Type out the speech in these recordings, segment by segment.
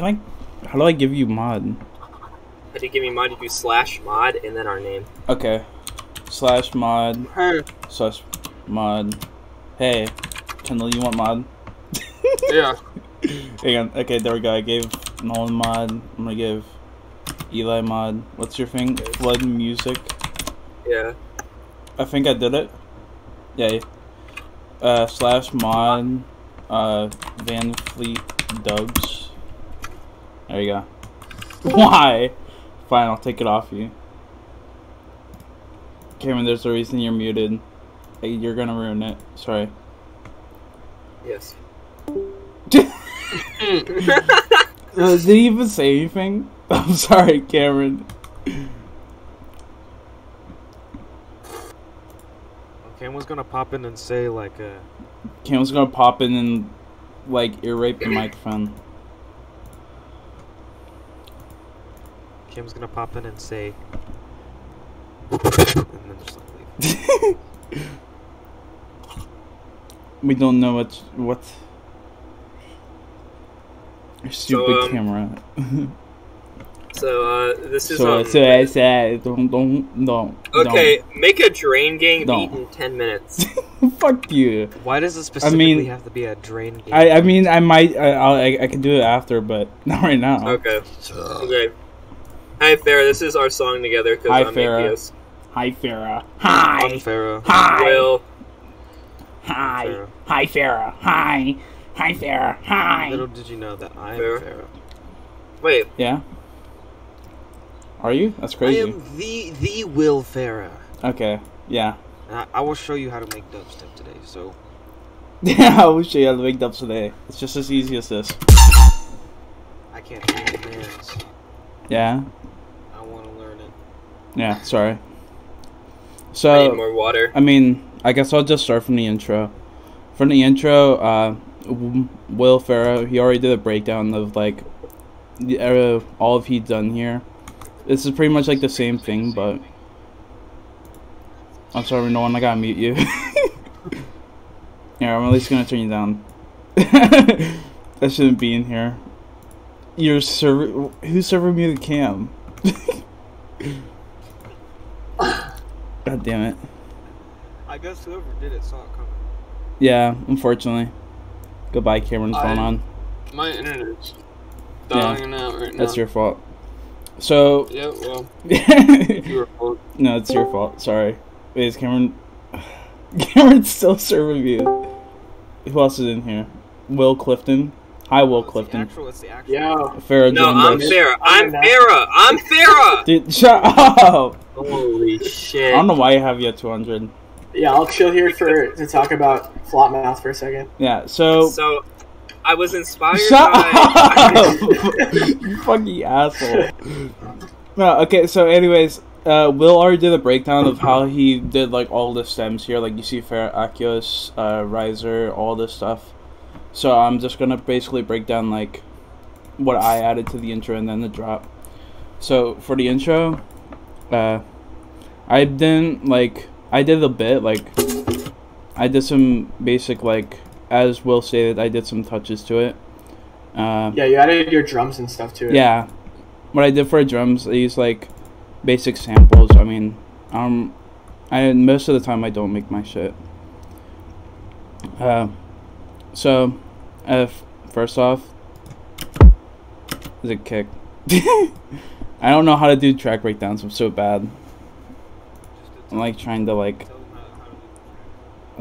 can I? How do I give you mod? How do you give me mod? You do /mod and then our name. Okay. /mod. Hey. /mod. Hey, Kendall, you want mod? Yeah. Hang on. Okay, there we go. I gave Nolan mod. I'm gonna give Eli mod. What's your thing? Flood music. Yeah. I think I did it. Yeah. /mod. Van Fleet Dubs. There you go. Why? Fine, I'll take it off you. Cameron, there's a reason you're muted. Hey, you're gonna ruin it. Sorry. Yes. Did he even say anything? I'm sorry, Cameron. Cameron's gonna pop in and say like Cameron's gonna pop in and like ear rape the microphone. Kim's gonna pop in and say, and then just like leave. We don't know what. Your stupid camera. This is don't. Okay, make a drain game beat in 10 minutes. Fuck you. Why does it specifically have to be a drain game? I mean, I might. I can do it after, but not right now. Okay. Okay. Hi, Ferra. This is our song together because I'm Akeos. Hi, Ferra. Hi. I'm Ferra. Hi. Will. Hi. Hi, Ferra. Hi. Hi, Ferra. Hi. Little did you know that I am Ferra. Wait. Yeah. Are you? That's crazy. I am the Will Ferra. Okay. Yeah. And I will show you how to make dubstep today. So. Yeah, I will show you how to make dubstep today. It's just as easy as this. I can't read commands. Yeah. I want to learn it. Yeah. Sorry. So. I need more water. I mean, I guess I'll just start from the intro. From the intro, Will Ferra, he already did a breakdown of like all of he's done here. This is pretty much like the same thing, but I'm sorry, no one. I gotta mute you. Yeah, I'm at least gonna turn you down. That shouldn't be in here. Your server, who server muted Cam? God damn it. I guess whoever did it saw it coming. Yeah, unfortunately. Goodbye, Cameron. What's going on? My internet's dying out right now. That's your fault. So. Yeah, well. Your fault. No, it's your fault. Sorry. Wait, is Cameron? Cameron's still serving you. Who else is in here? Will Clifton. Hi, Will Clifton. It's the actual. Yeah. Farrah. No, I'm Ferra. I'm Ferra. I'm Ferra. Dude, shut up. Holy shit. I don't know why you have you at 200. Yeah, I'll chill here to talk about flop mouth for a second. Yeah. So I was inspired Shut by... up! You fucking asshole. No, okay, so anyways, Will already did a breakdown of how he did like all the stems here. Like you see Ferra, Akeos, Riser, all this stuff. So I'm just gonna basically break down like what I added to the intro and then the drop. So for the intro, I did a bit, like I did some basic, like, as Will stated, I did some touches to it. Yeah, you added your drums and stuff to it. Yeah. What I did for drums, I used, like, basic samples. I mean, most of the time I don't make my shit. So, first off, is a kick. I don't know how to do track breakdowns, I'm so bad. I'm, like, trying to, like...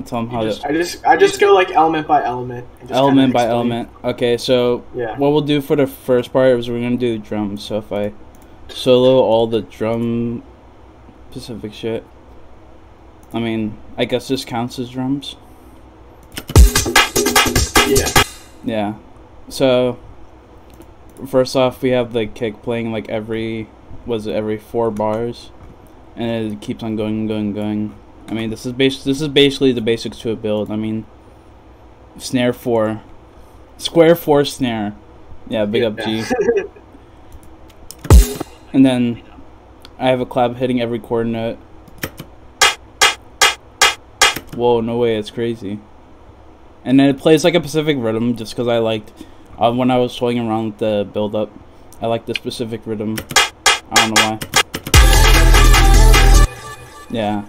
Tell them how to... I just go like element by element. Element by element. Okay, so yeah. What we'll do for the first part is we're gonna do the drums. So if I solo all the drum specific shit, I mean, I guess this counts as drums. Yeah. Yeah. So first off, we have the kick playing like every 4 bars, and it keeps on going. I mean, this is basically the basics to a build. I mean, snare 4, square 4 snare. Yeah, big up G. And then I have a clap hitting every chord note. Whoa, no way, it's crazy. And then it plays like a specific rhythm just because I when I was toying around with the build up. I like the specific rhythm. I don't know why. Yeah.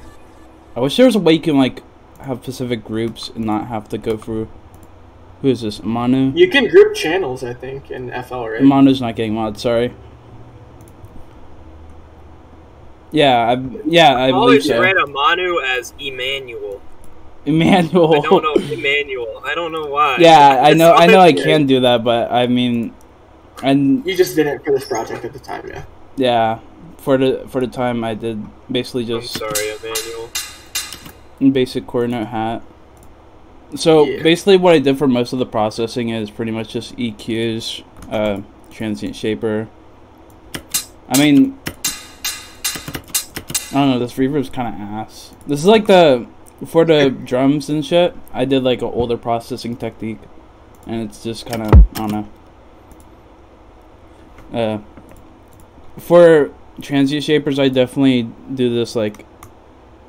I wish there was a way you can like have specific groups and not have to go through. Who is this? Manu? You can group channels, I think, in FL, right? Manu's not getting mod, sorry. Yeah, I believe so. I always read a Manu as Emmanuel. Emmanuel. I don't know Emmanuel. I don't know why. Yeah, I know I can do that, but I mean, you just did it for this project at the time, yeah. Yeah, for the time I did basically just. I'm sorry, Emmanuel. Basic coordinate hat. So basically, what I did for most of the processing is pretty much just EQs, transient shaper. I mean, I don't know. This reverb's kind of ass. This is like for the drums and shit. I did like an older processing technique, and it's just kind of I don't know. For transient shapers, I definitely do this like.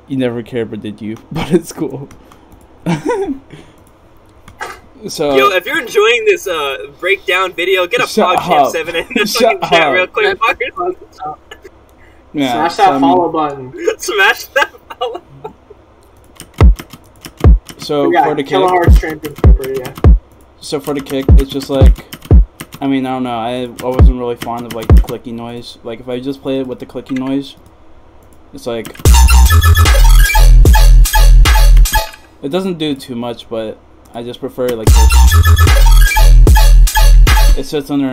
You never cared, but did you? But it's cool. So yo, if you're enjoying this breakdown video, get a PogChamp 7 in the fucking chat real quick. Yeah, smash that follow button. Smash that follow button. So for the kick, So for the kick, it's just like, I mean, I don't know. I wasn't really fond of like the clicky noise. Like if I just play it with the clicky noise, it's like. It doesn't do too much, but I just prefer it like this. It sits under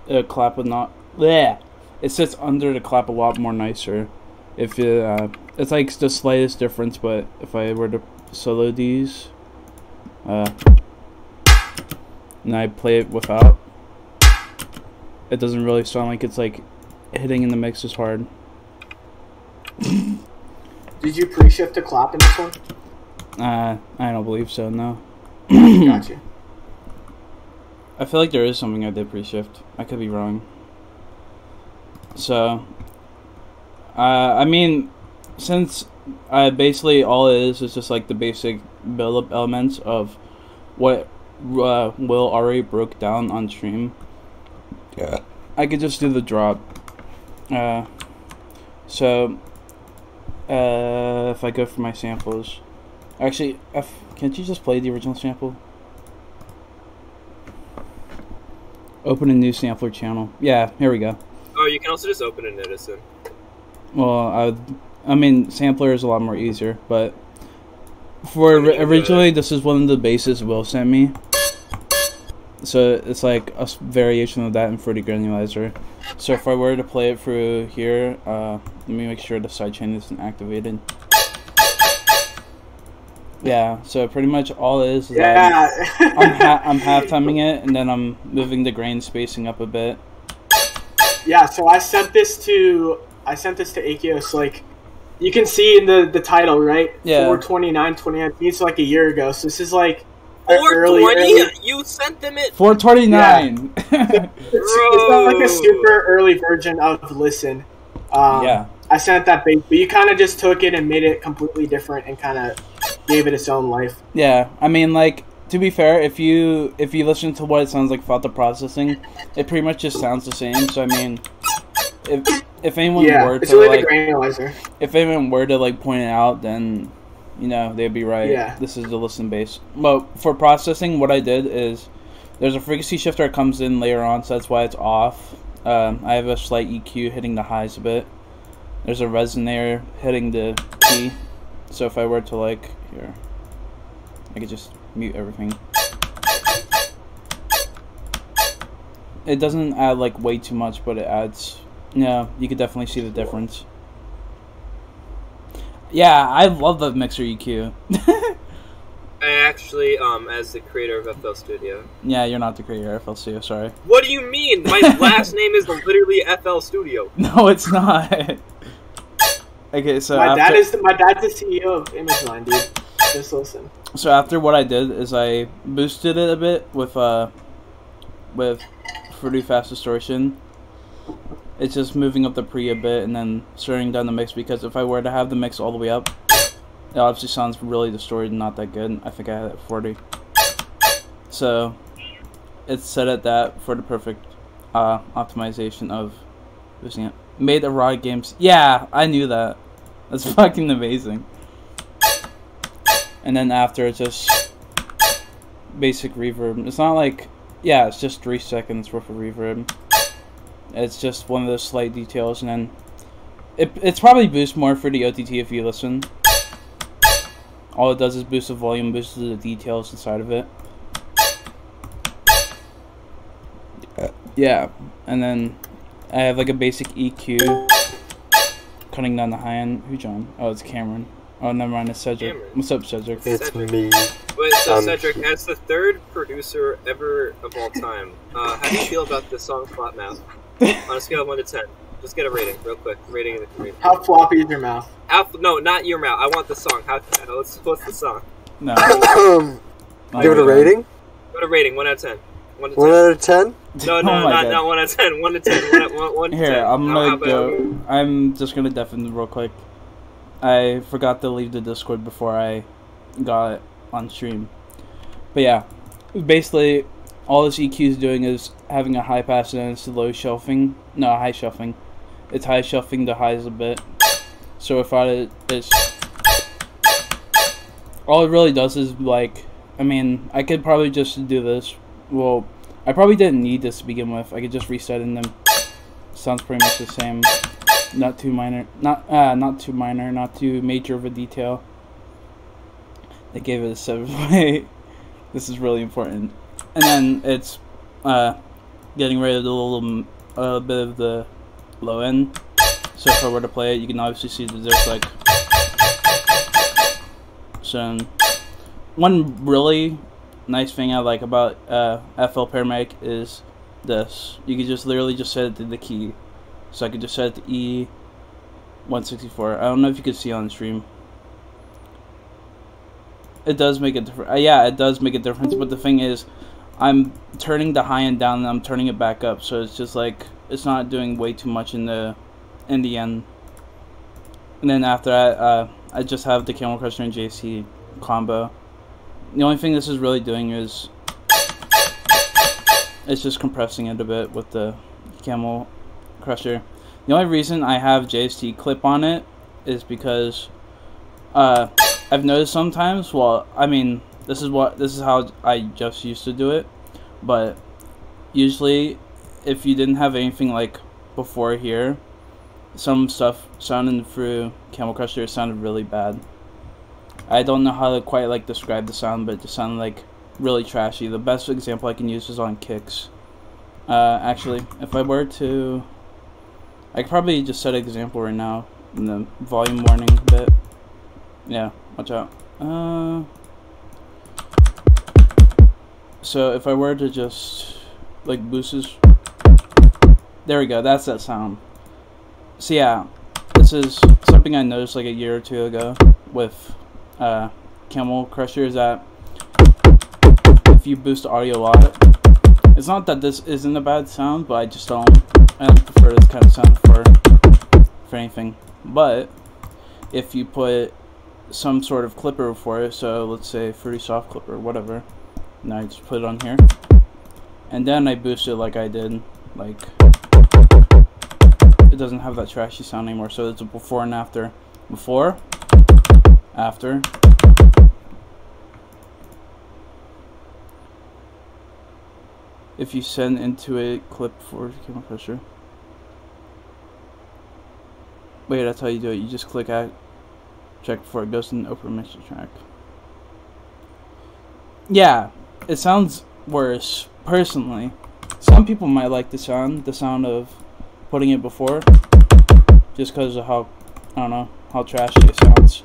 a clap a not. Bleh. It sits under the clap a lot more nicer. If it's like the slightest difference, but if I were to solo these, and I play it without, it doesn't really sound like it's like hitting in the mix as hard. Did you pre-shift a clap in this one? I don't believe so, no. Gotcha. I feel like there is something I did pre-shift. I could be wrong. So, I mean, since basically all it is just like the basic build-up elements of what Will already broke down on stream. Yeah. I could just do the drop. So, if I go for my samples. Actually, can't you just play the original sample? Open a new sampler channel. Yeah, here we go. Oh, you can also just open an Edison. Well, I mean, sampler is a lot more easier, but for originally, this is one of the bases Will sent me. So it's like a variation of that in Fruity Granulizer. So if I were to play it through here, let me make sure the sidechain isn't activated. Yeah, so pretty much all it is I'm half-timing it, and then I'm moving the grain spacing up a bit. Yeah, so I sent this to Akeos, like, you can see in the title, right? Yeah. 4/29/2019, so like a year ago. So this is like 420? You sent them it? 429! Yeah. It's not like a super early version of Listen. Yeah. I sent that base, but you kind of just took it and made it completely different and kind of gave it its own life. Yeah, I mean, like, to be fair, if you listen to what it sounds like without the processing, it pretty much just sounds the same. So I mean, if anyone were to really like, the granulizer. If anyone were to like point it out, then you know they'd be right. Yeah. This is the listen base. But for processing, what I did is there's a frequency shifter that comes in later on, so that's why it's off. I have a slight EQ hitting the highs a bit. There's a resonator hitting the P. So if I were to like here, I could just mute everything. It doesn't add like way too much, but it adds. Yeah, you could definitely see the difference. Yeah, I love the mixer EQ. I actually, as the creator of FL Studio. Yeah, you're not the creator of FL Studio, sorry. What do you mean? My last name is literally FL Studio. No, it's not. Okay, so my dad's the CEO of ImageLine, dude. Just listen. So after what I did is I boosted it a bit with pretty fast distortion. It's just moving up the pre a bit and then slowing down the mix, because if I were to have the mix all the way up, it obviously sounds really distorted and not that good. I think I had it at 40. So it's set at that for the perfect optimization of boosting it. Made erotic games. Yeah, I knew that. That's fucking amazing. And then after, it's just basic reverb. It's not like, yeah, it's just 3 seconds worth of reverb. It's just one of those slight details, and then it's probably boost more for the OTT if you listen. All it does is boost the volume, boosts the details inside of it. Yeah, and then I have like a basic EQ cutting down the high end. Who, John? Oh, it's Cameron. Oh, never mind, it's Cedric. Cameron. What's up, Cedric? It's me. Wait, so Cedric, as the 3rd producer ever of all time, how do you feel about the song Flop Mouth? On a scale of 1 to 10. Just get a rating, real quick. Rating in the community. How floppy is your mouth? No, not your mouth. I want the song. What's the song? No. Give it a rating? What a rating, 1 out of 10. 1 to 10. 1 out of 10? No, not 1 out of 10. 1 to 10. 1 to 10. Here, I'm gonna go. I'm just gonna deafen real quick. I forgot to leave the Discord before I got it on stream. But yeah, basically, all this EQ is doing is having a high pass and it's low shelving. No, high shelving. It's high shelving the highs a bit. So without it, it's... all it really does is, like... I mean, I could probably just do this. Well, I probably didn't need this to begin with. I could just reset in them. Sounds pretty much the same. Not too minor. Not too minor. Not too major of a detail. They gave it a 7.8. This is really important. And then it's getting rid of a bit of the low end. So if I were to play it, you can obviously see that there's like some. One really nice thing I like about FL Paramedic is this. You can just literally just set it to the key. So I could just set it to E164. I don't know if you could see on the stream. It does make a difference. Yeah, it does make a difference. But the thing is, I'm turning the high end down and I'm turning it back up. So it's just like it's not doing way too much in the end. And then after that, I just have the Camel Crusher and JC combo. The only thing this is really doing is it's just compressing it a bit with the Camel Crusher. The only reason I have JST clip on it is because I've noticed sometimes, well, I mean, this is how I just used to do it, but usually if you didn't have anything like before here, some stuff sounding through Camel Crusher sounded really bad. I don't know how to quite like describe the sound, but it just sounded like really trashy. The best example I can use is on kicks. Actually, if I were to, I could probably just set an example right now in the volume warning bit. Yeah, watch out. So if I were to just like boost this, there we go. That's that sound. So yeah, this is something I noticed like a year or two ago with Camel Crusher, is that if you boost the audio a lot, it's not that this isn't a bad sound, but I don't prefer this kind of sound for anything. But if you put some sort of clipper for it, so let's say Fruity Soft clipper, whatever, and I just put it on here, and then I boost it like I did, like it doesn't have that trashy sound anymore. So it's a before and after. Before, after. If you send into a clip for Camel Crusher. Wait, that's how you do it. You just click at check before it goes in the open mixer track. Yeah, it sounds worse, personally. Some people might like the sound of putting it before, just because of how, I don't know, how trashy it sounds.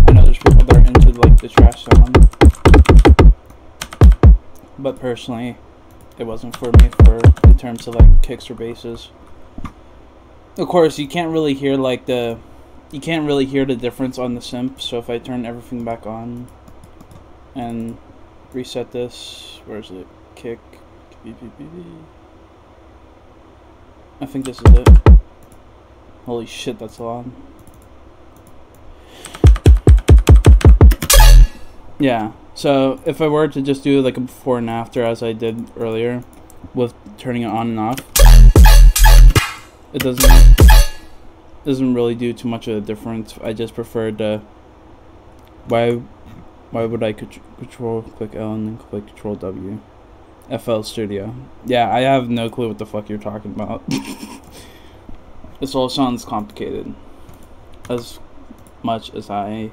I know there's people that are into like the trash sound, but personally, it wasn't for me in terms of like kicks or basses. Of course, you can't really hear the difference on the simp. So if I turn everything back on and reset this, where is it? Kick. I think this is it. Holy shit, that's loud. Yeah, So if I were to just do like a before and after as I did earlier with turning it on and off, it doesn't really do too much of a difference. I just preferred why would I control click L and then click control W? FL Studio. Yeah, I have no clue what the fuck you're talking about. This all sounds complicated. As much as I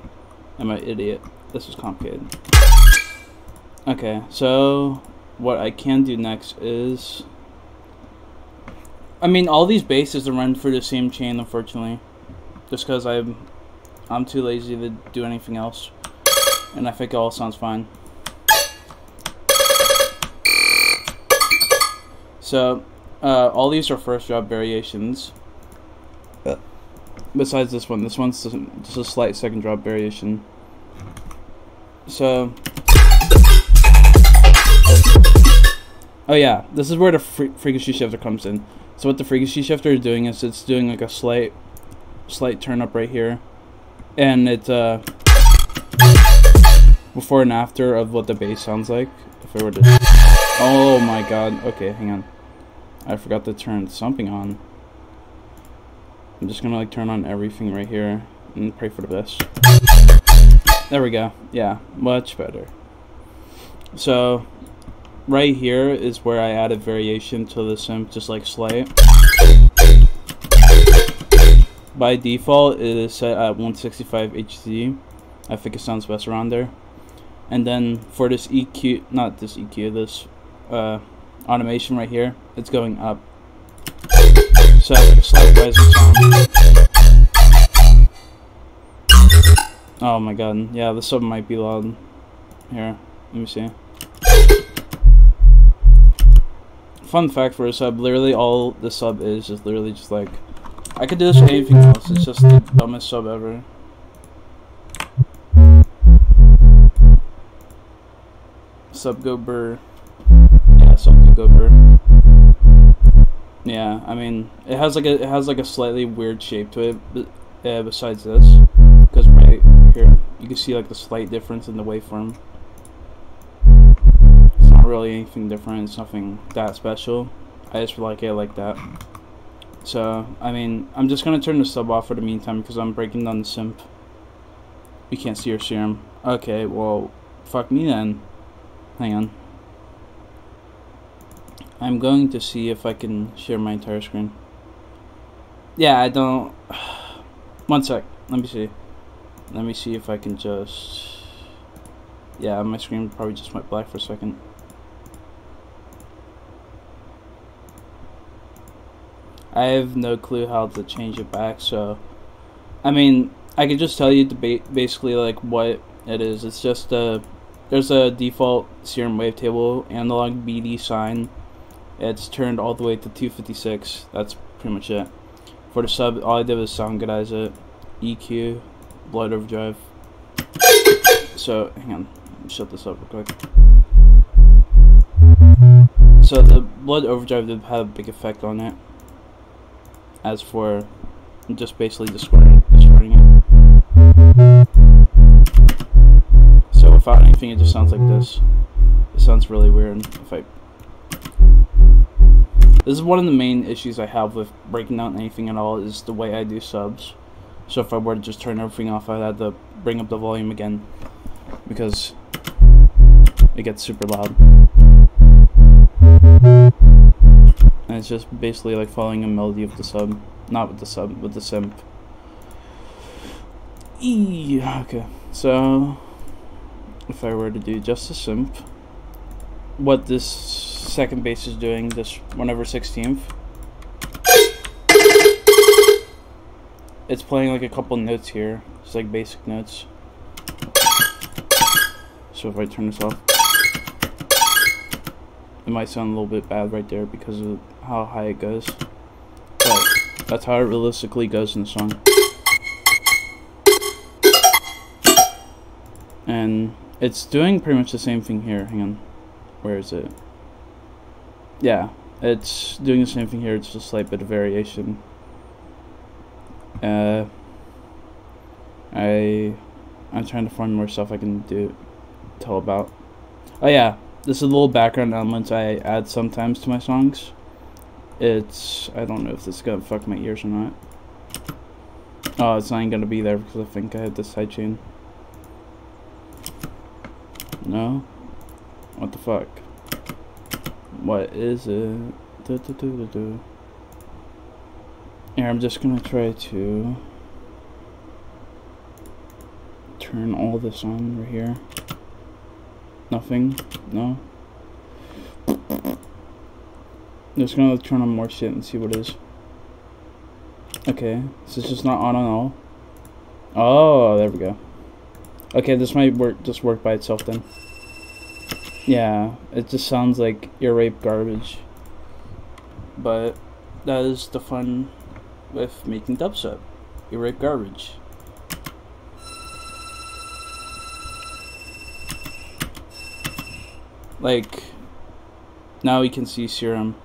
am an idiot, this is complicated. Okay, so what I can do next is, I mean, all these bases are run through the same chain, unfortunately, just because I'm too lazy to do anything else, and I think it all sounds fine. So all these are first drop variations. Besides this one's just a slight second drop variation. So, oh yeah, this is where the frequency shifter comes in. So what the frequency shifter is doing is it's doing like a slight turn up right here, and it's before and after of what the bass sounds like. If I were to, oh my god, okay, hang on, I forgot to turn something on. I'm just gonna like turn on everything right here and pray for the best. There we go. Yeah, much better. So right here is where I added variation to the synth, just like slight. By default it is set at 165 Hz. I think it sounds best around there. And then for this EQ, not this EQ, this automation right here, it's going up. So slight rise in sound. Oh my god, yeah, the sub might be loud. Here, let me see. Fun fact for a sub, literally all the sub is literally just like, I could do this with anything else, it's just the dumbest sub ever. Sub go burr. Yeah, sub go burr. Yeah, I mean, it has like a slightly weird shape to it, but besides this, because right here you can see like the slight difference in the waveform. It's not really anything different. It's nothing that special. I just like it like that. So I mean, I'm just gonna turn the sub off for the meantime because I'm breaking down the simp. You can't see your serum. Okay, well, fuck me then. Hang on. I'm going to see if I can share my entire screen. Yeah, I don't... One sec. Let me see. Let me see if I can just... Yeah, my screen probably just went black for a second. I have no clue how to change it back, so... I mean, I can just tell you basically like what it is. It's just there's a default serum wavetable analog BD sign. It's turned all the way to 256. That's pretty much it. For the sub, all I did was soundgoodize it. EQ, blood overdrive. So, hang on. Let me shut this up real quick. So, the blood overdrive did have a big effect on it. As for just basically distorting it. So, without anything, it just sounds like this. It sounds really weird if I... This is one of the main issues I have with breaking down anything at all, is the way I do subs. So if I were to just turn everything off, I'd have to bring up the volume again, because it gets super loud. And it's just basically like following a melody of the sub. Not with the sub, with the simp. Okay, so if I were to do just a simp, what this second bass is doing, this 1/16th, it's playing like a couple notes here, just like basic notes. So if I turn this off, it might sound a little bit bad right there because of how high it goes, but that's how it realistically goes in the song. And it's doing pretty much the same thing here. Hang on, where is it? Yeah, it's doing the same thing here, it's just a slight bit of variation. I'm trying to find more stuff I can do tell about. Oh yeah, this is a little background elements I add sometimes to my songs. It's, I don't know if this is gonna fuck my ears or not. Oh, it's not even gonna be there because I think I had this sidechain. No? What the fuck? What is it? Here, I'm just gonna try to turn all this on right here. Nothing? No? Just gonna turn on more shit and see what it is. Okay, so it's just not on at all. Oh, there we go. Okay, this might just work by itself then. Yeah, it just sounds like ear rape garbage. But that is the fun with making dubstep. Ear rape garbage. Like, now we can see Serum.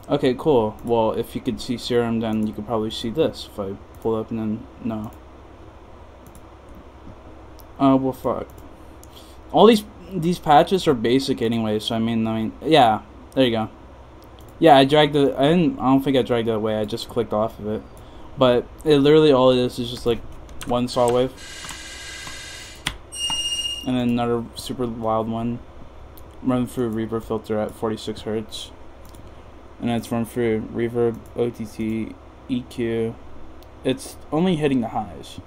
Okay, cool. Well, if you could see Serum, then you could probably see this. If I pull up and then, no. Oh, well, fuck. All these patches are basic anyway, so I mean, yeah, there you go. Yeah, I don't think I dragged it away, I just clicked off of it. But it literally, all it is just like one saw wave. And then another super loud one. Run through reverb filter at 46 Hz. And then it's run through reverb, OTT, EQ. It's only hitting the highs.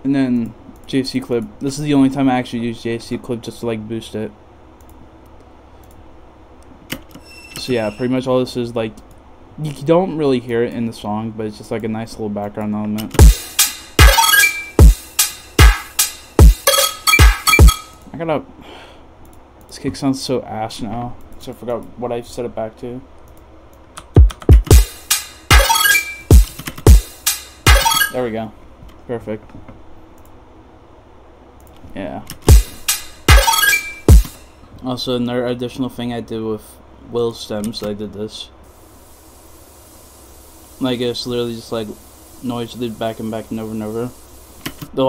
And then JC clip. This is the only time I actually use JC clip just to like boost it. So yeah, pretty much all this is like, you don't really hear it in the song, but it's just like a nice little background element. This kick sounds so ass now, so I forgot what I set it back to. There we go. Perfect. Yeah. Also, another additional thing I did with Will's stems, I did this. Like, it's literally just like noise loop back and back and over and over. The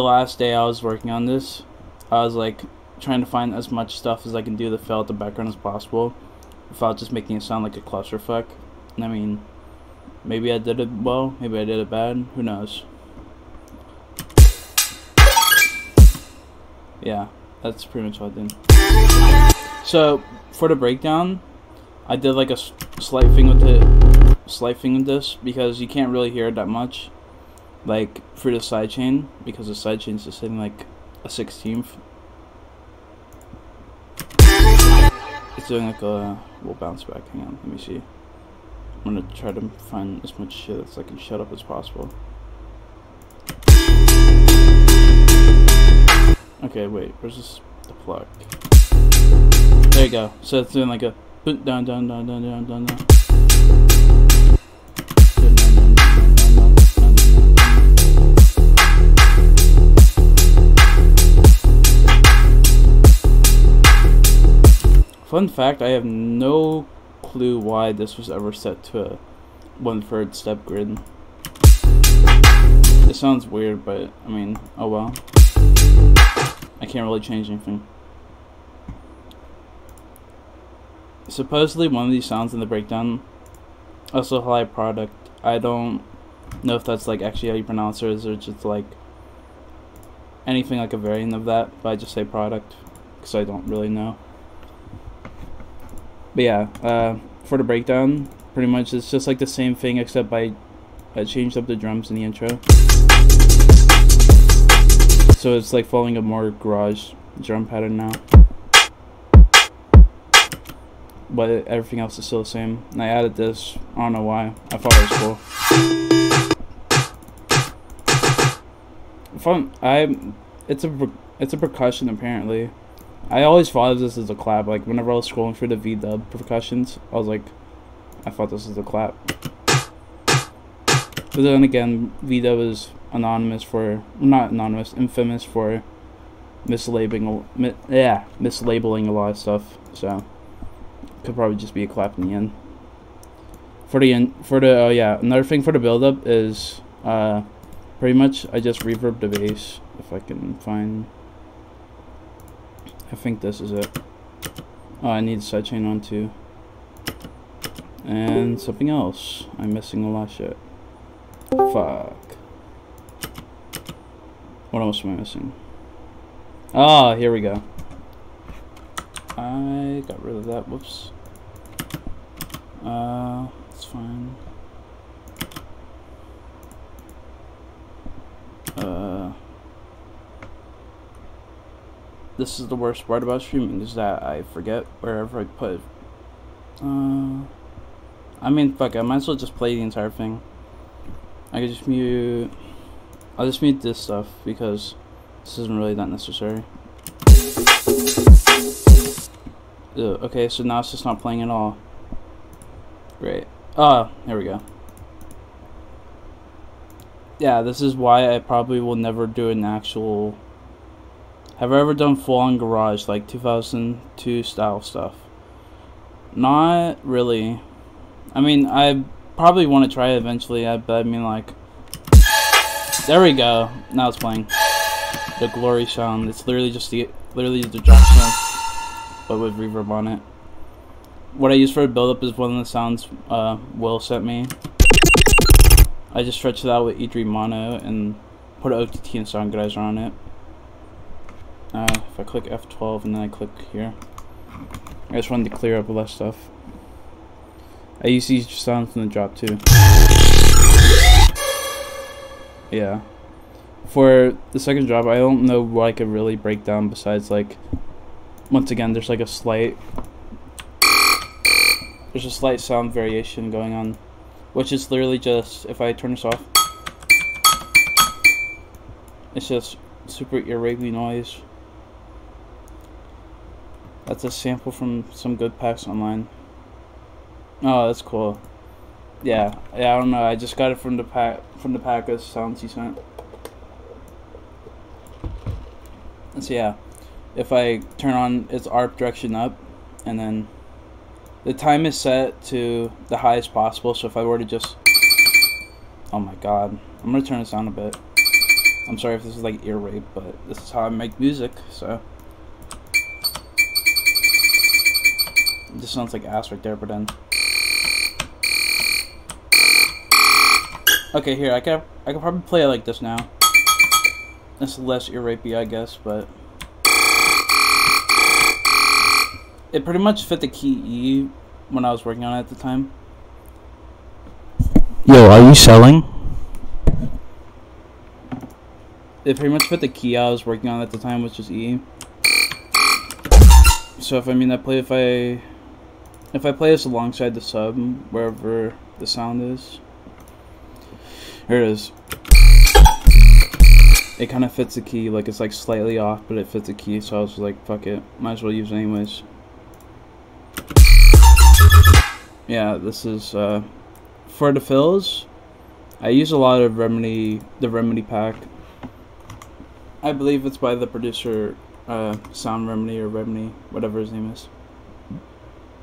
last day I was working on this, I was like trying to find as much stuff as I can do to fill out the background as possible without just making it sound like a clusterfuck. And I mean, maybe I did it well, maybe I did it bad, who knows. Yeah, that's pretty much what I did. So, for the breakdown, I did like a slight thing with this because you can't really hear it that much, like through the sidechain, because the sidechain's just hitting like a 16th. It's doing like a little bounce back. Hang on, let me see. I'm gonna try to find as much shit as I can shut up as possible. Okay, wait, where's this? The plug. There you go. So it's doing like a down, down, down, down, down, down, down. Fun fact, I have no clue why this was ever set to a 1/3 step grid. It sounds weird, but I mean, oh well. I can't really change anything. Supposedly one of these sounds in the breakdown, also high product. I don't know if that's like actually how you pronounce it, or is it just like anything like a variant of that, but I just say product because I don't really know. But yeah, for the breakdown, pretty much it's just like the same thing except I changed up the drums in the intro. So it's like following a more garage drum pattern now. But everything else is still the same. And I added this, I don't know why. I thought it was cool. It's a percussion apparently. I always thought of this as a clap. Like whenever I was scrolling through the V-dub percussions, I was like, I thought this was a clap. But then again, V-dub is infamous for mislabeling a lot of stuff. So could probably just be a clap in the end. Oh yeah, another thing for the build-up is pretty much I just reverb the bass if I can find. I think this is it. Oh, I need sidechain on too. And something else. I'm missing a lot of shit. Fuck. What else am I missing? Ah, here we go. I got rid of that. Whoops. It's fine. This is the worst part about streaming, is that I forget wherever I put it. I mean, fuck, I might as well just play the entire thing. I could just mute... I'll just mute this stuff, because this isn't really that necessary. Ew, okay, so now it's just not playing at all. Great. Ah, here we go. Yeah, this is why I probably will never do an actual... Have I ever done full-on garage, like 2002 style stuff? Not really. I mean, I probably want to try it eventually, but I mean, like... There we go. Now it's playing. The glory sound. It's literally just the drop sound, but with reverb on it. What I use for a build-up is one of the sounds Will sent me. I just stretched it out with E3 mono and put an OTT and Soundgrazer on it. If I click F12 and then I click here, I just wanted to clear up less stuff. I use these sounds in the drop too. Yeah. For the second drop, I don't know what I could really break down besides, like, once again, there's like a slight sound variation going on, which is literally just, if I turn this off, it's just super irregular noise. That's a sample from some good packs online. Oh, that's cool. Yeah, I don't know. I just got it from the pack of sounds he sent. So yeah, if I turn on its ARP direction up, and then the time is set to the highest possible. So if I were to just, oh my god, I'm gonna turn this down a bit. I'm sorry if this is like ear rape, but this is how I make music. So. It just sounds like ass right there, but then... Okay, here, I could probably play it like this now. It's less ear rapey, I guess, but... It pretty much fit the key E when I was working on it at the time. Yo, are you selling? It pretty much fit the key I was working on at the time, which was E. So if I play this alongside the sub, wherever the sound is, here it is. It kind of fits the key, like it's like slightly off, but it fits the key, so I was like, fuck it, might as well use it anyways. Yeah, this is, for the fills, I use a lot of the Remedy pack. I believe it's by the producer, Sound Remedy or Remedy, whatever his name is.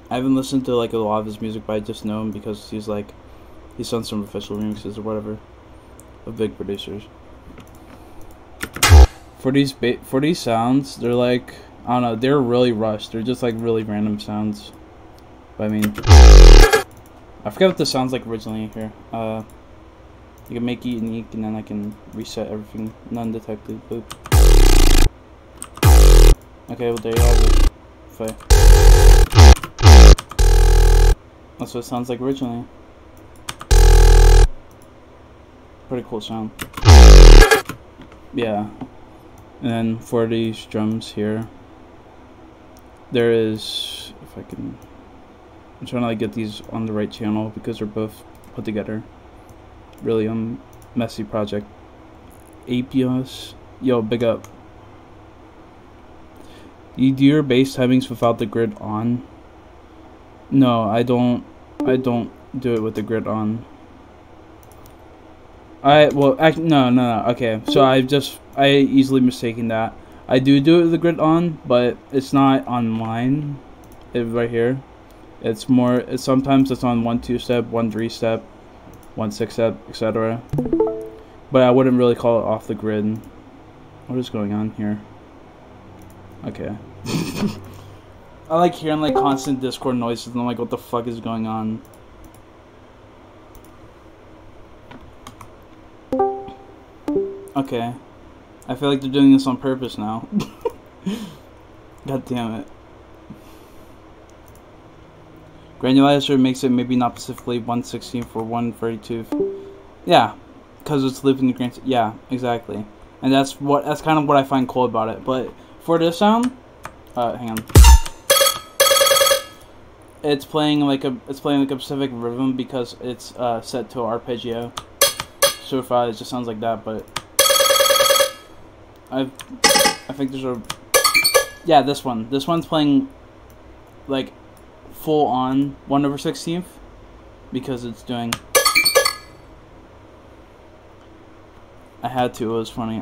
I haven't listened to like a lot of his music, but I just know him because he's done some official remixes or whatever of big producers. For these sounds, they're like, I don't know, they're really rushed. They're just like really random sounds. But I mean, I forget what this sounds like originally here. You can make it unique and then I can reset everything. Non-detected. Boop. Okay, well there you have it. That's what it sounds like originally. Pretty cool sound. Yeah. And then for these drums here, there is, if I can, I'm trying to like get these on the right channel because they're both put together. Really messy project. Akeos, yo, big up. You do your bass timings without the grid on? No, I don't do it with the grid on. No. Okay, so I easily mistaken that. I do it with the grid on, but it's not on mine. Right here. It's more. Sometimes it's on 1 2-step, 1 3-step, 1 6-step, etc. But I wouldn't really call it off the grid. What is going on here? Okay. I like hearing like constant Discord noises and I'm like, what the fuck is going on? Okay. I feel like they're doing this on purpose now. God damn it. Granulizer makes it maybe not specifically 1/16 or 1/32. Yeah, because it's looping the grain. Yeah, exactly. And that's kind of what I find cool about it. But for this sound, hang on. It's playing like a specific rhythm because it's set to arpeggio. So far, it just sounds like that, but I think there's a this one's playing like full on 1/16 because it's doing. I had to. It was funny.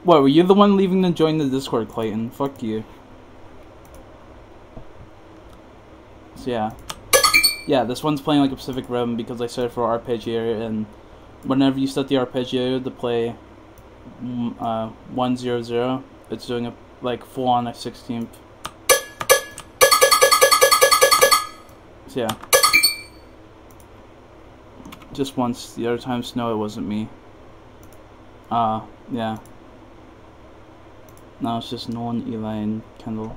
What, were you the one leaving to join the Discord, Clayton? Fuck you. So yeah, this one's playing like a specific rhythm because I set it for arpeggio, and whenever you set the arpeggio to play 1/00, it's doing a like full on a 16th. So yeah, just once. The other times, no, it wasn't me. Yeah. Now it's just Nolan, Eli, and Kendall.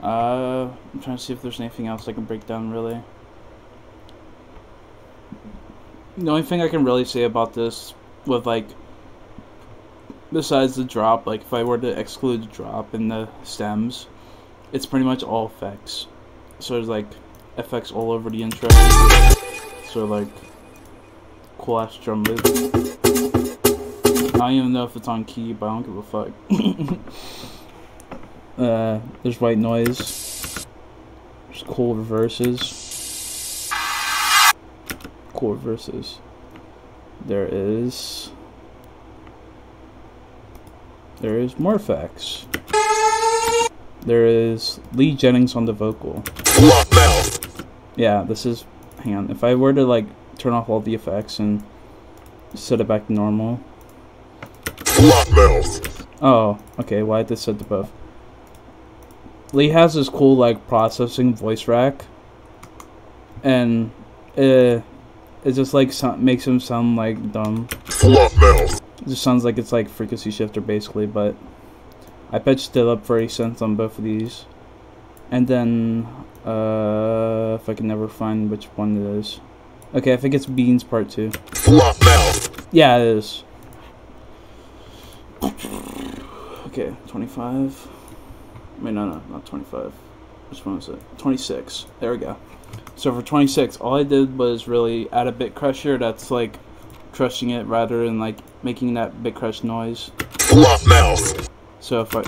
I'm trying to see if there's anything else I can break down, really. The only thing I can really say about this, with like, besides the drop, like if I were to exclude the drop in the stems, it's pretty much all effects. So there's like effects all over the intro. So like, cool ass drum loop. I don't even know if it's on key, but I don't give a fuck. There's white noise. There's cool reverses. Cool reverses. There is more effects. There is Lee Jennings on the vocal. Yeah, this is. Hang on. If I were to like turn off all the effects and set it back to normal. Oh, okay. Why did this set to both? Lee has this cool like processing voice rack, and it just like makes him sound like dumb. It just sounds like it's like frequency shifter basically, but I pitched it up 30 cents on both of these, and then if I can never find which one it is. Okay, I think it's Beans Part 2. Yeah, it is. Okay, 25. Wait, no, not 25. Which one is it? 26. There we go. So for 26, all I did was really add a bit crusher that's like crushing it rather than like making that bit crush noise. So if I,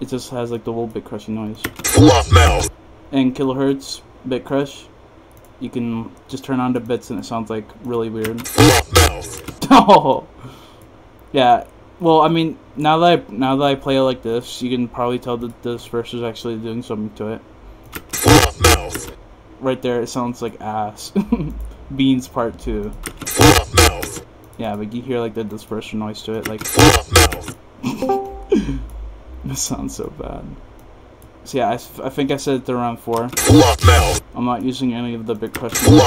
it just has like the little bit crushing noise. And kilohertz bit crush, you can just turn on the bits and it sounds like really weird. Oh, yeah. Well, I mean, now that I play it like this, you can probably tell that this verse is actually doing something to it. Right there, it sounds like ass. Beans Part 2. Yeah, but you hear like the dispersion noise to it, like. This sounds so bad. So yeah, I think I set it to around 4. I'm not using any of the bit crushing,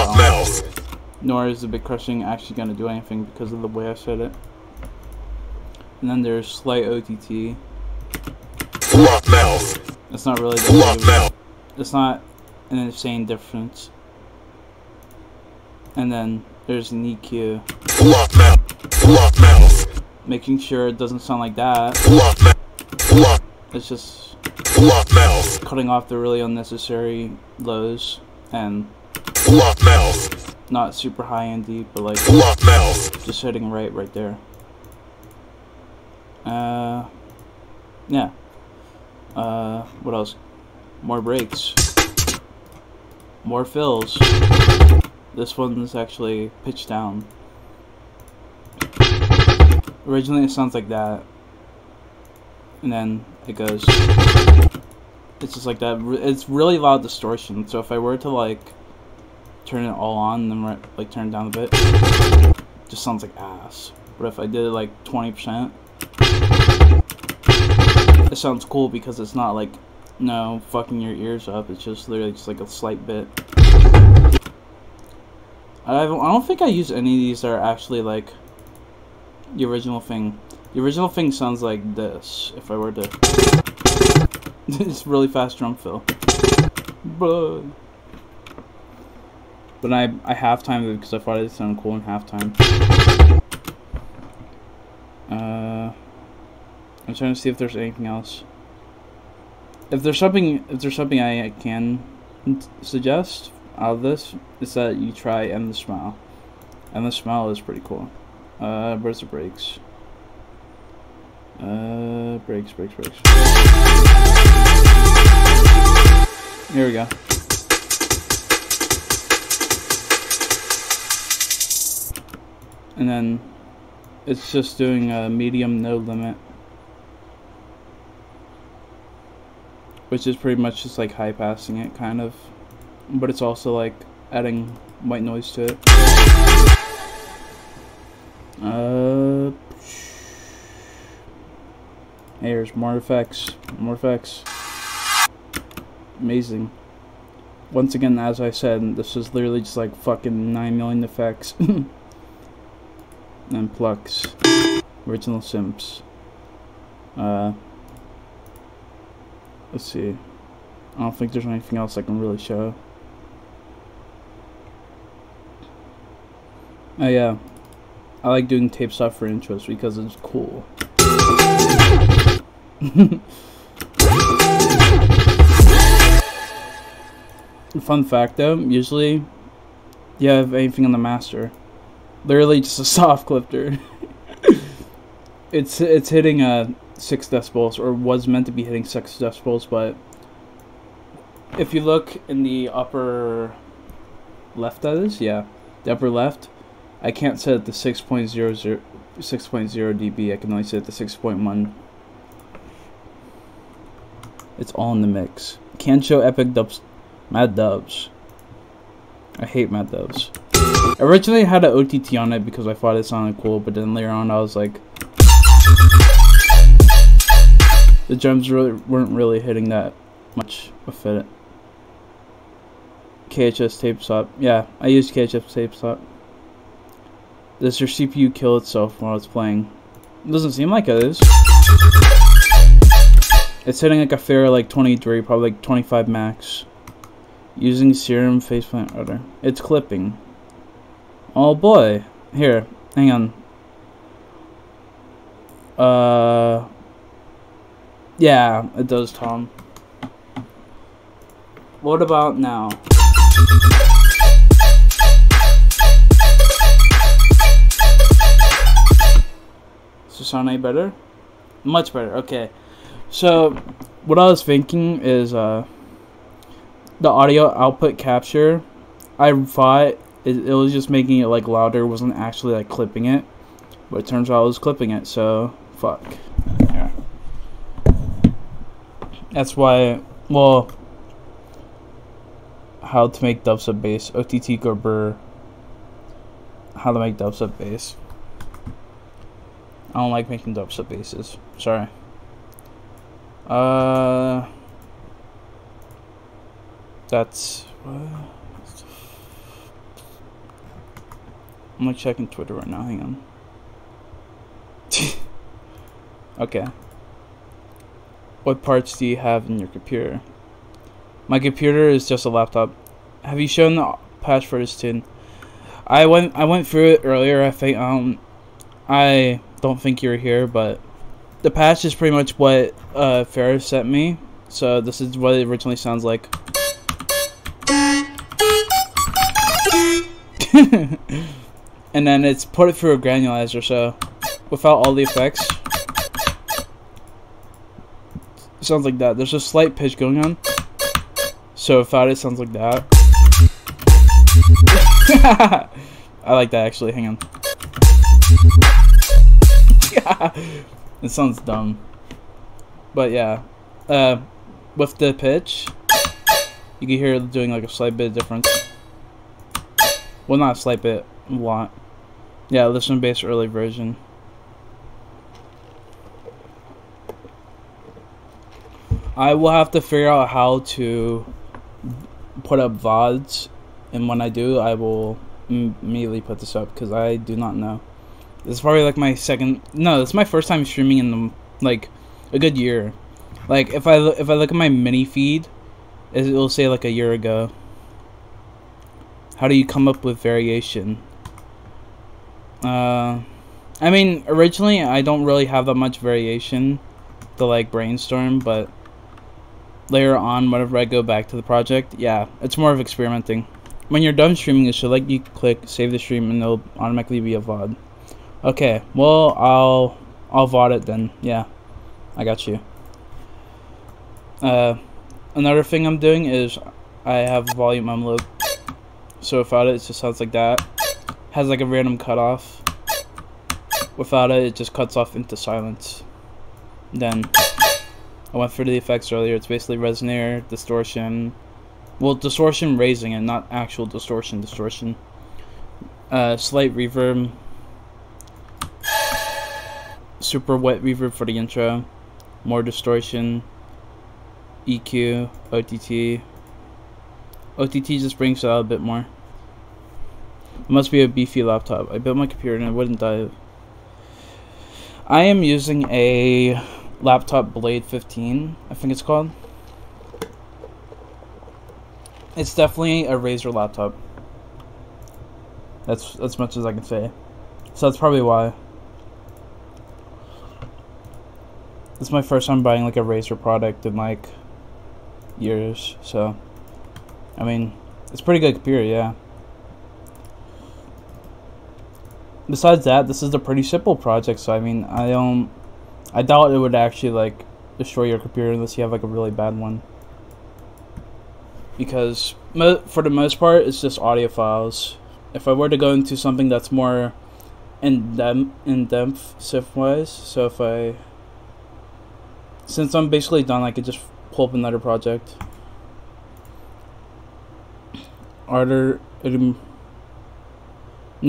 nor is the bit crushing actually going to do anything because of the way I set it. And then there's slight OTT. It's not really it's not an insane difference. And then there's an EQ. Making sure it doesn't sound like that. It's just cutting off the really unnecessary lows and not super high and deep, but like just hitting right there. Yeah. What else? More breaks. More fills. This one's actually pitched down. Originally it sounds like that. And then it goes. It's just like that. It's really loud distortion. So if I were to like turn it all on and then like turn it down a bit, it just sounds like ass. But if I did it like 20%, It sounds cool because it's not like, no, fucking your ears up. It's just literally just like a slight bit. I don't think I use any of these that are actually like the original thing. The original thing sounds like this. If I were to, it's really fast drum fill. But I halftime it because I thought it sounded cool in halftime. I'm trying to see if there's anything else. If there's something I can suggest out of this, is that you try End the Smile. End the Smile is pretty cool. Where's the breaks? Breaks. Here we go. And then it's just doing a medium no limit, which is pretty much just like high passing it, kind of, but it's also like adding white noise to it. Here's more effects. Amazing. Once again, as I said, this is literally just like fucking 9 million effects. And plucks. Original Simps. Let's see. I don't think there's anything else I can really show. Oh yeah. I like doing tape stuff for intros because it's cool. Fun fact though, usually you have anything on the master. Literally just a soft clipper. It's hitting 6 decibels, or was meant to be hitting 6 decibels, but if you look in the upper left, that is, yeah, the upper left, I can't set it to 6.00 dB. I can only set it to 6.1. It's all in the mix. Can't show epic dubs, mad dubs. I hate mad dubs. I originally had an OTT on it because I thought it sounded cool, but then later on I was like, the drums weren't really hitting that much with it. KHS tape swap. Yeah, I used KHS tape swap. Does your CPU kill itself while it's playing? It doesn't seem like it is. It's hitting like a Ferra like 23, probably like 25 max. Using serum faceplant order. It's clipping. Oh boy. Here, hang on. Yeah, it does, Tom. What about now? Does it sound any better? Much better, okay. So, what I was thinking is, the audio output capture, I thought it was just making it like louder, wasn't actually like clipping it, but it turns out it was clipping it, so fuck. Yeah. That's why, well, how to make dubstep bass, OTT Gerber, how to make dubstep bass. I don't like making dubstep basses, sorry. That's, I'm like checking Twitter right now, hang on. Okay. What parts do you have in your computer? My computer is just a laptop. Have you shown the patch for this tune? I went through it earlier. I think I don't think you were here, but the patch is pretty much what Ferra sent me. So this is what it originally sounds like. And then it's put it through a granulizer, so without all the effects, it sounds like that. There's a slight pitch going on, so without it sounds like that. I like that actually, hang on. It sounds dumb, but yeah, with the pitch you can hear it doing like a slight bit of difference. Well, not a slight bit, a lot. Yeah, listen to bass early version. I will have to figure out how to put up VODs, and when I do, I will immediately put this up because I do not know. This is probably like my second. No, this is my first time streaming in like a good year. Like if I look at my mini feed, it will say like a year ago. How do you come up with variation? I mean, originally I don't really have that much variation to like brainstorm, but later on, whenever I go back to the project, yeah, it's more of experimenting. When you're done streaming, it should let you click save the stream, and it'll automatically be a VOD. Okay, well I'll VOD it then. Yeah, I got you. Another thing I'm doing is I have volume unload, so without it, it just sounds like that. Has like a random cutoff. Without it, it just cuts off into silence. Then I went through the effects earlier. It's basically resonator, distortion. Well, distortion raising it, not actual distortion. Slight reverb. Super wet reverb for the intro. More distortion. EQ, OTT. OTT just brings it out a bit more. It must be a beefy laptop. I built my computer and it wouldn't die. I am using a laptop Blade 15, I think it's called. It's definitely a Razer laptop. That's as much as I can say. So that's probably why. This is my first time buying like a Razer product in like years, so I mean, it's a pretty good computer, yeah. Besides that, this is a pretty simple project, so I mean, I doubt it would actually like destroy your computer unless you have like a really bad one. Because for the most part, it's just audio files. If I were to go into something that's more in depth synth-wise, so since I'm basically done, I could just pull up another project. No,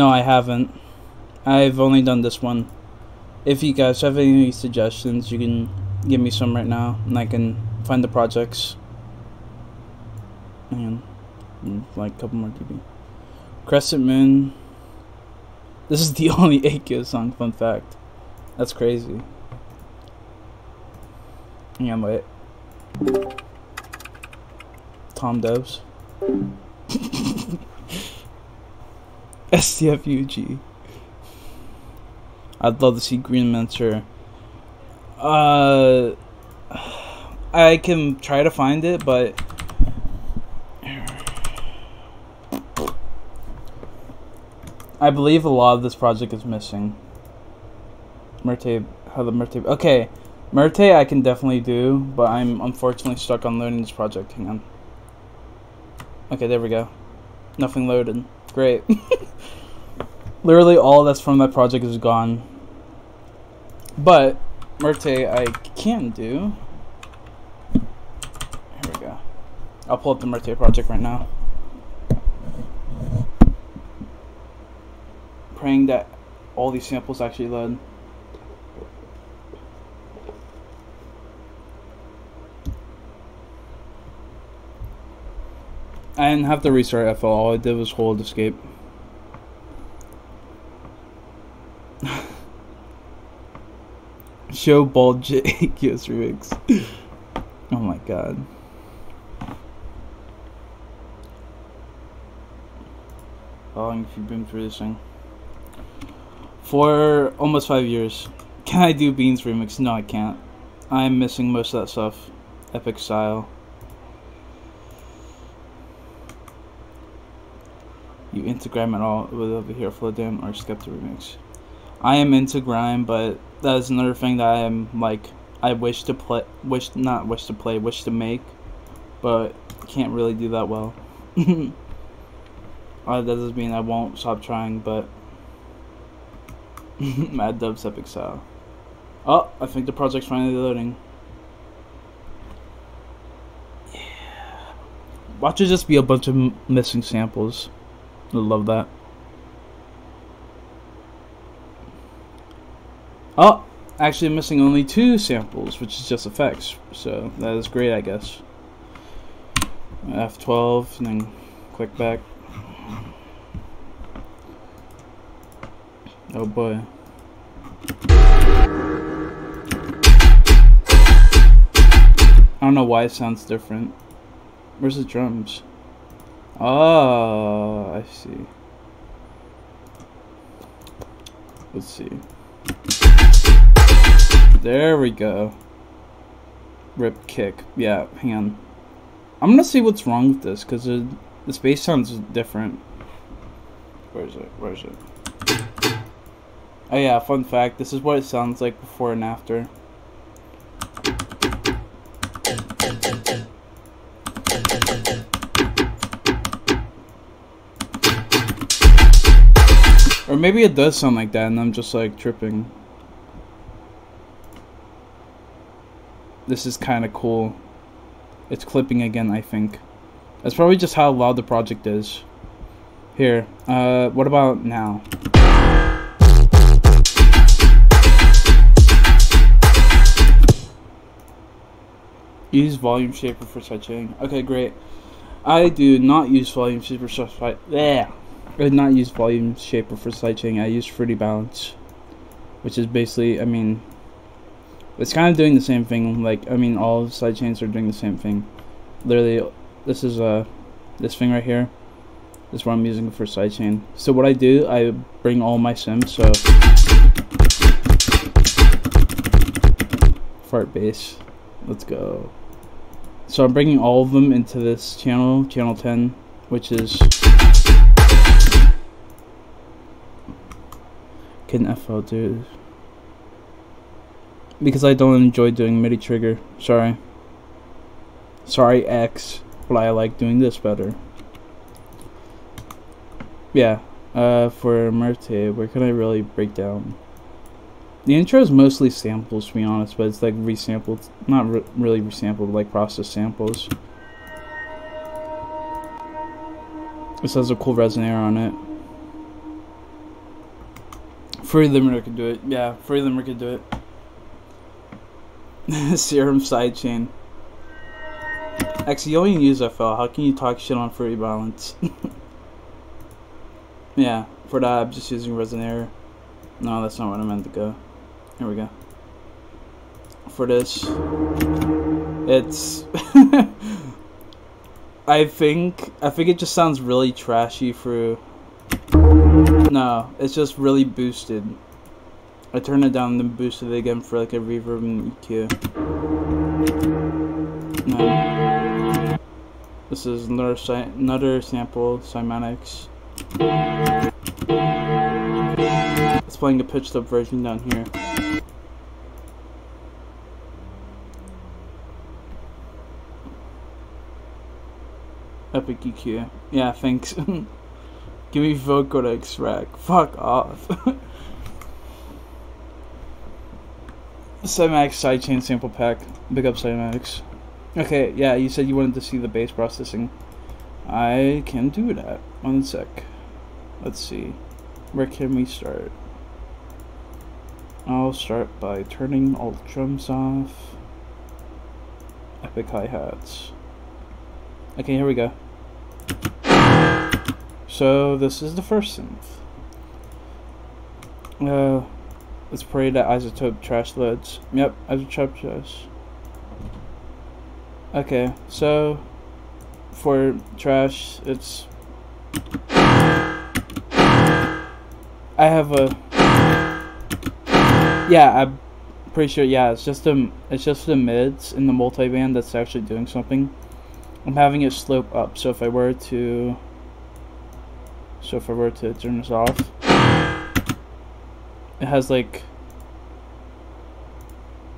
I haven't. I've only done this one. If you guys have any suggestions, you can give me some right now, and I can find the projects. And like a couple more dB. Crescent Moon. This is the only Akeos song, fun fact. That's crazy. Hang on, wait. Tom Dubs. STFUG. I'd love to see Green Mentor. I can try to find it, but I believe a lot of this project is missing. Muerte, okay, Muerte I can definitely do, but I'm unfortunately stuck on loading this project. Hang on. Okay, there we go. Nothing loaded. Great. Literally all that's from that project is gone. But Muerte I can do. Here we go. I'll pull up the Muerte project right now. Praying that all these samples actually load. I didn't have to restart FL, all I did was hold escape. Show Bald J Akeos remix. Oh my god. How long have you been through this thing? For almost 5 years. Can I do Beans remix? No, I can't. I'm missing most of that stuff. Epic style. You into grime at all? Would over here flow down or skip the remix? I am into grime, but that is another thing that I am like I wish to make, but can't really do that well. That doesn't mean I won't stop trying, but Mad Dub's epic style. Oh, I think the project's finally loading. Yeah. Watch it just be a bunch of missing samples. I love that. Oh, actually missing only 2 samples, which is just effects. So that is great, I guess. F12 and then click back. Oh boy. I don't know why it sounds different. Where's the drums? Oh, I see. Let's see. There we go. Rip kick. Yeah, hang on. I'm gonna see what's wrong with this, because this bass sounds different. Where is it? Where is it? Oh yeah, fun fact. This is what it sounds like before and after. Or maybe it does sound like that and I'm just like tripping. This is kind of cool. It's clipping again, I think. That's probably just how loud the project is. Here, what about now? Use volume shaper for sidechain. Okay, great. I do not use volume shaper for sidechain. Yeah. I did not use volume shaper for sidechain. I use Fruity Balance, which is basically, I mean, it's kind of doing the same thing. Like, I mean, all sidechains are doing the same thing. Literally, this is this thing right here. This is what I'm using for sidechain. So what I do, I bring all my sims. So fart bass. Let's go. So I'm bringing all of them into this channel, channel 10, which is can FL do because I don't enjoy doing MIDI trigger. Sorry, X, but I like doing this better. Yeah. For Muerte, where can I really break down? The intro is mostly samples, to be honest, but it's like resampled, not really resampled, like processed samples. This has a cool resonator on it. Free Limiter could do it. Yeah, Free Limiter could do it. Serum sidechain. Actually, you only use FL. How can you talk shit on Fruity Balance? Yeah, for that I'm just using resonator. No, that's not what I meant to go. Here we go. For this, it's I think it just sounds really trashy through. No, it's just really boosted. I turned it down and then boosted it again for like a reverb and EQ. No. This is another sample, Cymatics. It's playing a pitched up version down here. Epic EQ. Yeah, thanks. Give me vocodex rack. Fuck off. Cymatics sidechain sample pack. Big up Cymatics. Okay, yeah, you said you wanted to see the bass processing. I can do that. 1 sec. Let's see. Where can we start? I'll start by turning all the drums off. Epic hi-hats. Okay, here we go. So this is the first synth. Let's pray that Isotope trash loads. Yep, Isotope trash. Okay, so for trash, it's I have a I'm pretty sure. Yeah, it's just the mids in the multiband that's actually doing something. I'm having it slope up. So if I were to turn this off, it has like,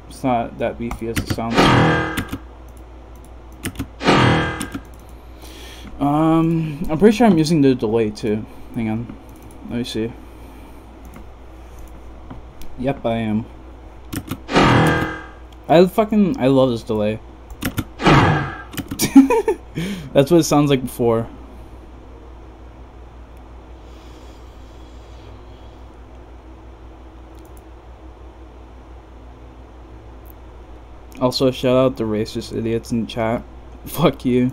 it's not that beefy as it sounds. I'm pretty sure I'm using the delay too. Hang on, let me see. Yep, I am. I love this delay. That's what it sounds like before. Also, shout out the racist idiots in chat. Fuck you.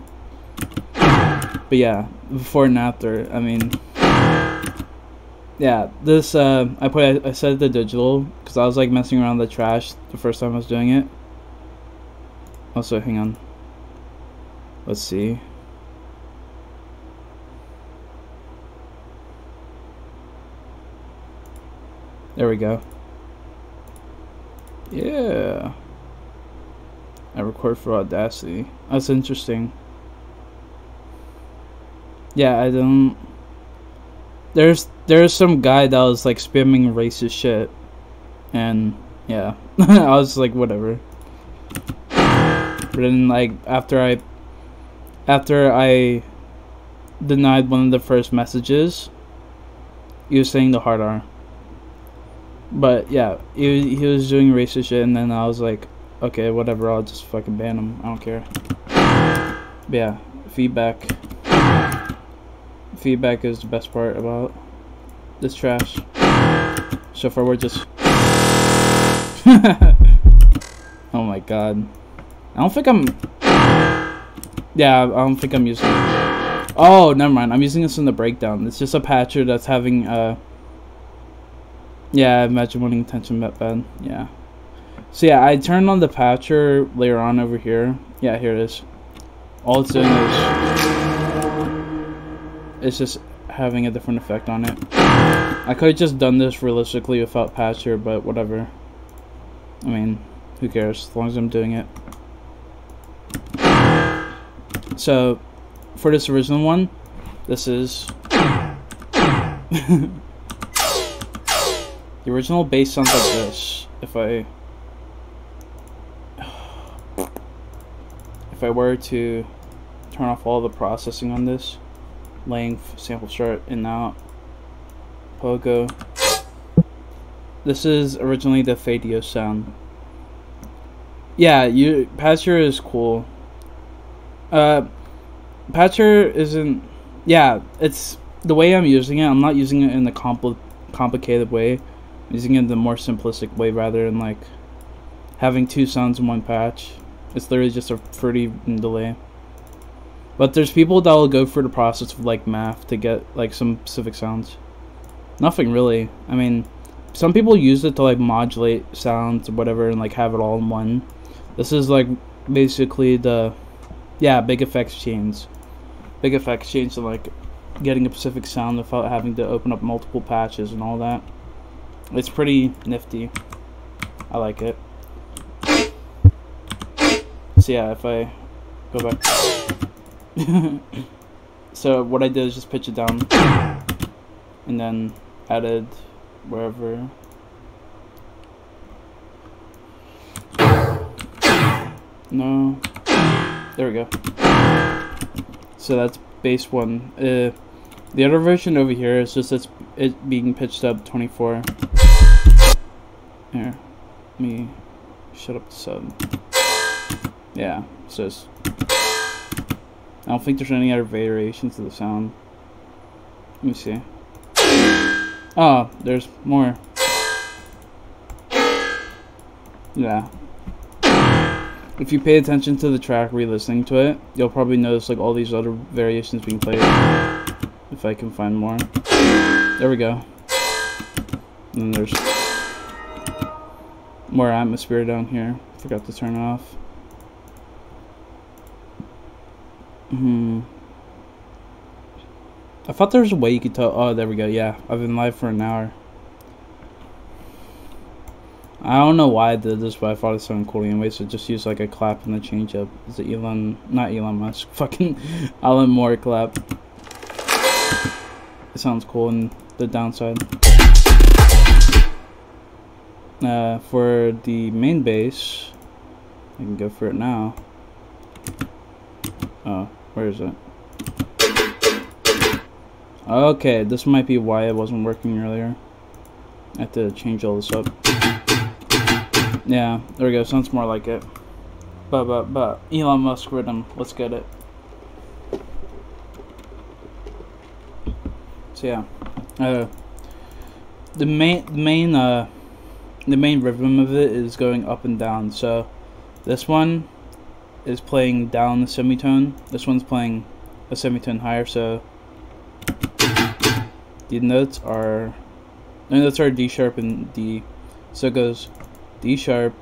But yeah, before and after, I mean, yeah, this, I set it to digital, because I was, like, messing around with the trash the first time I was doing it. Also, hang on. Let's see. There we go. Yeah. I record for Audacity. That's interesting. Yeah, I don't... There's some guy that was like spamming racist shit. And yeah. I was like, whatever. But then like after I denied one of the first messages, he was saying the hard R. But yeah, he was doing racist shit, and then I was like, okay, whatever, I'll just fucking ban him. I don't care. But yeah, feedback. Feedback is the best part about this trash. So far, we're just. Oh my god. I don't think I'm. Yeah, I don't think I'm using it. Oh, never mind. I'm using this in the breakdown. It's just a patcher that's having yeah, imagine wanting attention that bad. Yeah. So yeah, I turned on the patcher later on over here. Yeah, here it is. All it's doing is it's just having a different effect on it. I could have just done this realistically without patcher, but whatever. I mean, who cares as long as I'm doing it. So for this original one, this is the original bass sounds like this. If I were to turn off all the processing on this, length, sample start, in out, pogo. This is originally the Akeos sound. Yeah, patcher is cool. Patcher isn't. Yeah, it's the way I'm using it. I'm not using it in the complicated way. I'm using it in the more simplistic way rather than like having two sounds in one patch. It's literally just a fruity delay. But there's people that will go through the process of like math to get like some specific sounds. Nothing really. I mean, some people use it to like modulate sounds or whatever and like have it all in one. This is like basically the big effects chains. Big effects chains to like getting a specific sound without having to open up multiple patches and all that. It's pretty nifty. I like it. So yeah, if I go back. So what I did is just pitch it down and then added wherever. No, there we go. So that's bass one. The other version over here is just it being pitched up 24. Here, let me shut up the sub. Yeah, so it's, I don't think there's any other variations to the sound. Let me see. Oh, there's more. Yeah. If you pay attention to the track re-listening to it, you'll probably notice like all these other variations being played. If I can find more. There we go. And then there's more atmosphere down here. Forgot to turn it off. I thought there was a way you could tell. Oh, there we go. Yeah, I've been live for an hour. I don't know why I did this, but I thought it sounded cool anyway, so just use like a clap and a change up. Is it not Elon Musk, fucking Alan Moore clap. It sounds cool in the downside. For the main bass, I can go for it now. Oh, where is it? Okay, this might be why it wasn't working earlier. I have to change all this up. Yeah, there we go. Sounds more like it. But Elon Musk rhythm. Let's get it. So yeah, the main rhythm of it is going up and down. So This one is playing down the semitone. This one's playing a semitone higher, so the notes are D sharp and D. So it goes D sharp,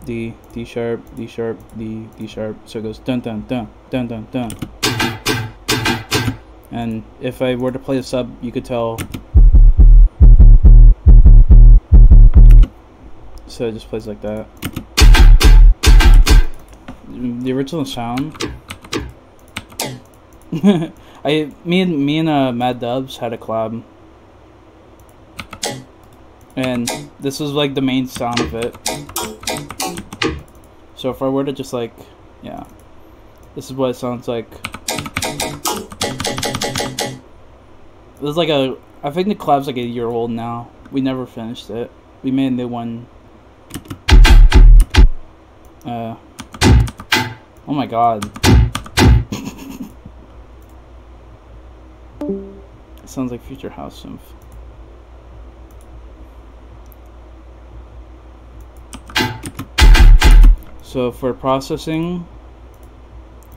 D, D sharp, D sharp, D, D sharp. So it goes dun dun dun dun dun dun. And if I were to play this up, you could tell. So it just plays like that. The original sound. Me and Mad Dubs had a collab, and this was like the main sound of it. So if I were to just like, yeah, this is what it sounds like. There's like I think the collab's like a year old now. We never finished it. We made a new one. Oh my god. It sounds like Future House synth. So for processing,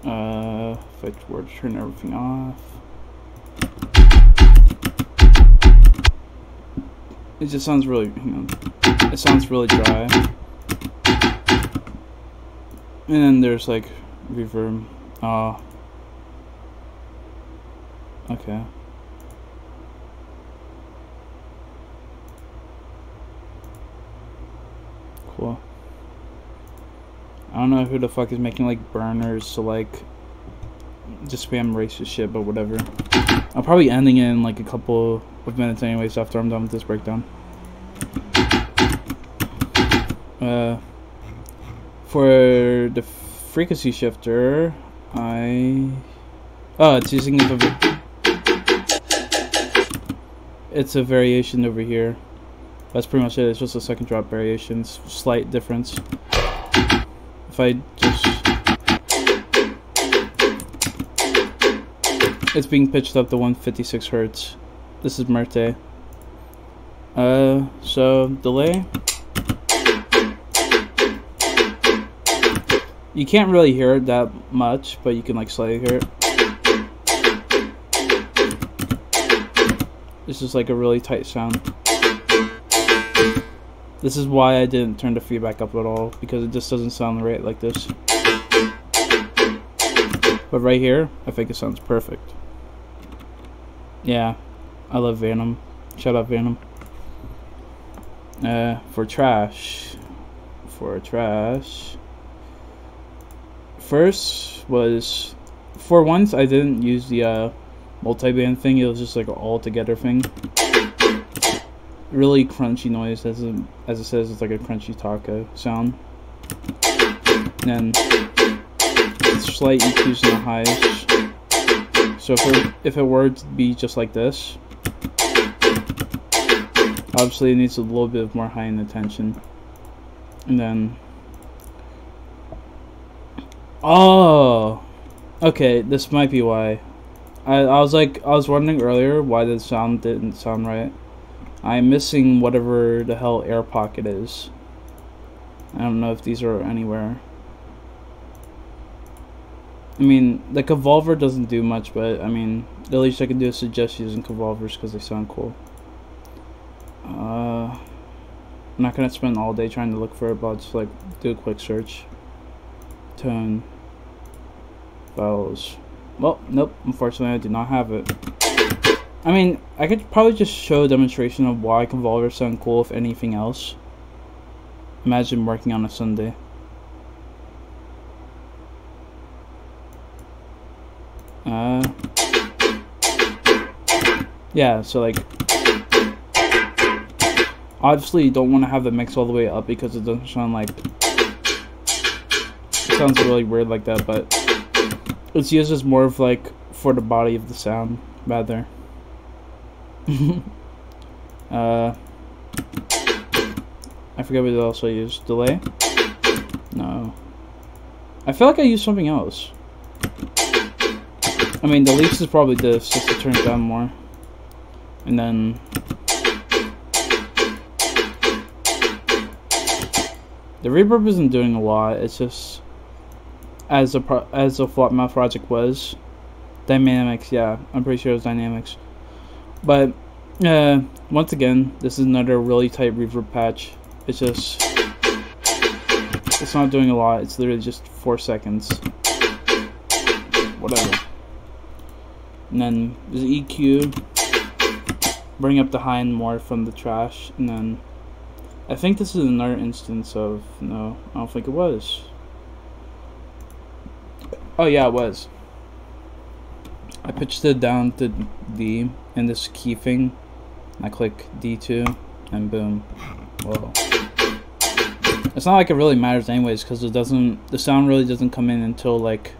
if I were to turn everything off, it just sounds really, it sounds really dry. And then there's like reverb. Okay. Cool. I don't know who the fuck is making like burners to like just spam racist shit, but whatever. I'm probably ending it in like a couple of minutes anyways after I'm done with this breakdown. For the frequency shifter, it's using it's a variation over here. That's pretty much it. It's just a second drop variation, slight difference. If I just, it's being pitched up to 156 hertz. This is Muerte. So delay. You can't really hear it that much, but you can like slightly hear it. This is like a really tight sound. This is why I didn't turn the feedback up at all, because it just doesn't sound right like this. But right here, I think it sounds perfect. Yeah, I love Venom. Shout out Venom. For trash. First was, for once I didn't use the multi-band thing. It was just like an all-together thing. Really crunchy noise, as it says, it's like a crunchy taco sound. And then slight EQs in the highs. So if it were to be just like this, obviously it needs a little bit more high end attention. And then, oh, okay, this might be why. I was wondering earlier why the sound didn't sound right. I'm missing whatever the hell air pocket is. I don't know if these are anywhere. I mean, the Convolver doesn't do much, but I mean, the least I can do is suggest using Convolvers because they sound cool. I'm not gonna spend all day trying to look for it, but I'll just like do a quick search. Tone. Vowels. Well, nope, unfortunately I do not have it. I mean, I could probably just show a demonstration of why Convolvers sound cool, if anything else. Imagine working on a Sunday. Yeah, so like, obviously you don't want to have the mix all the way up because it doesn't sound like, it sounds really weird like that, but it's used as more of like for the body of the sound rather. I forget what else I used. Delay? No. I feel like I used something else. I mean, the least is probably this, just to turn it down more. And then The reverb isn't doing a lot. It's just as the Flop Mouth project was dynamics. Yeah, I'm pretty sure it was dynamics. But once again, this is another really tight reverb patch. It's just it's not doing a lot. It's literally just 4 seconds. Whatever. And then there's EQ. Bring up the high and more from the trash, and then I think this is another instance of no, I don't think it was. Oh yeah, it was. I pitched it down to D in this key thing. I click D2 and boom. Whoa. It's not like it really matters anyways, because the sound really doesn't come in until like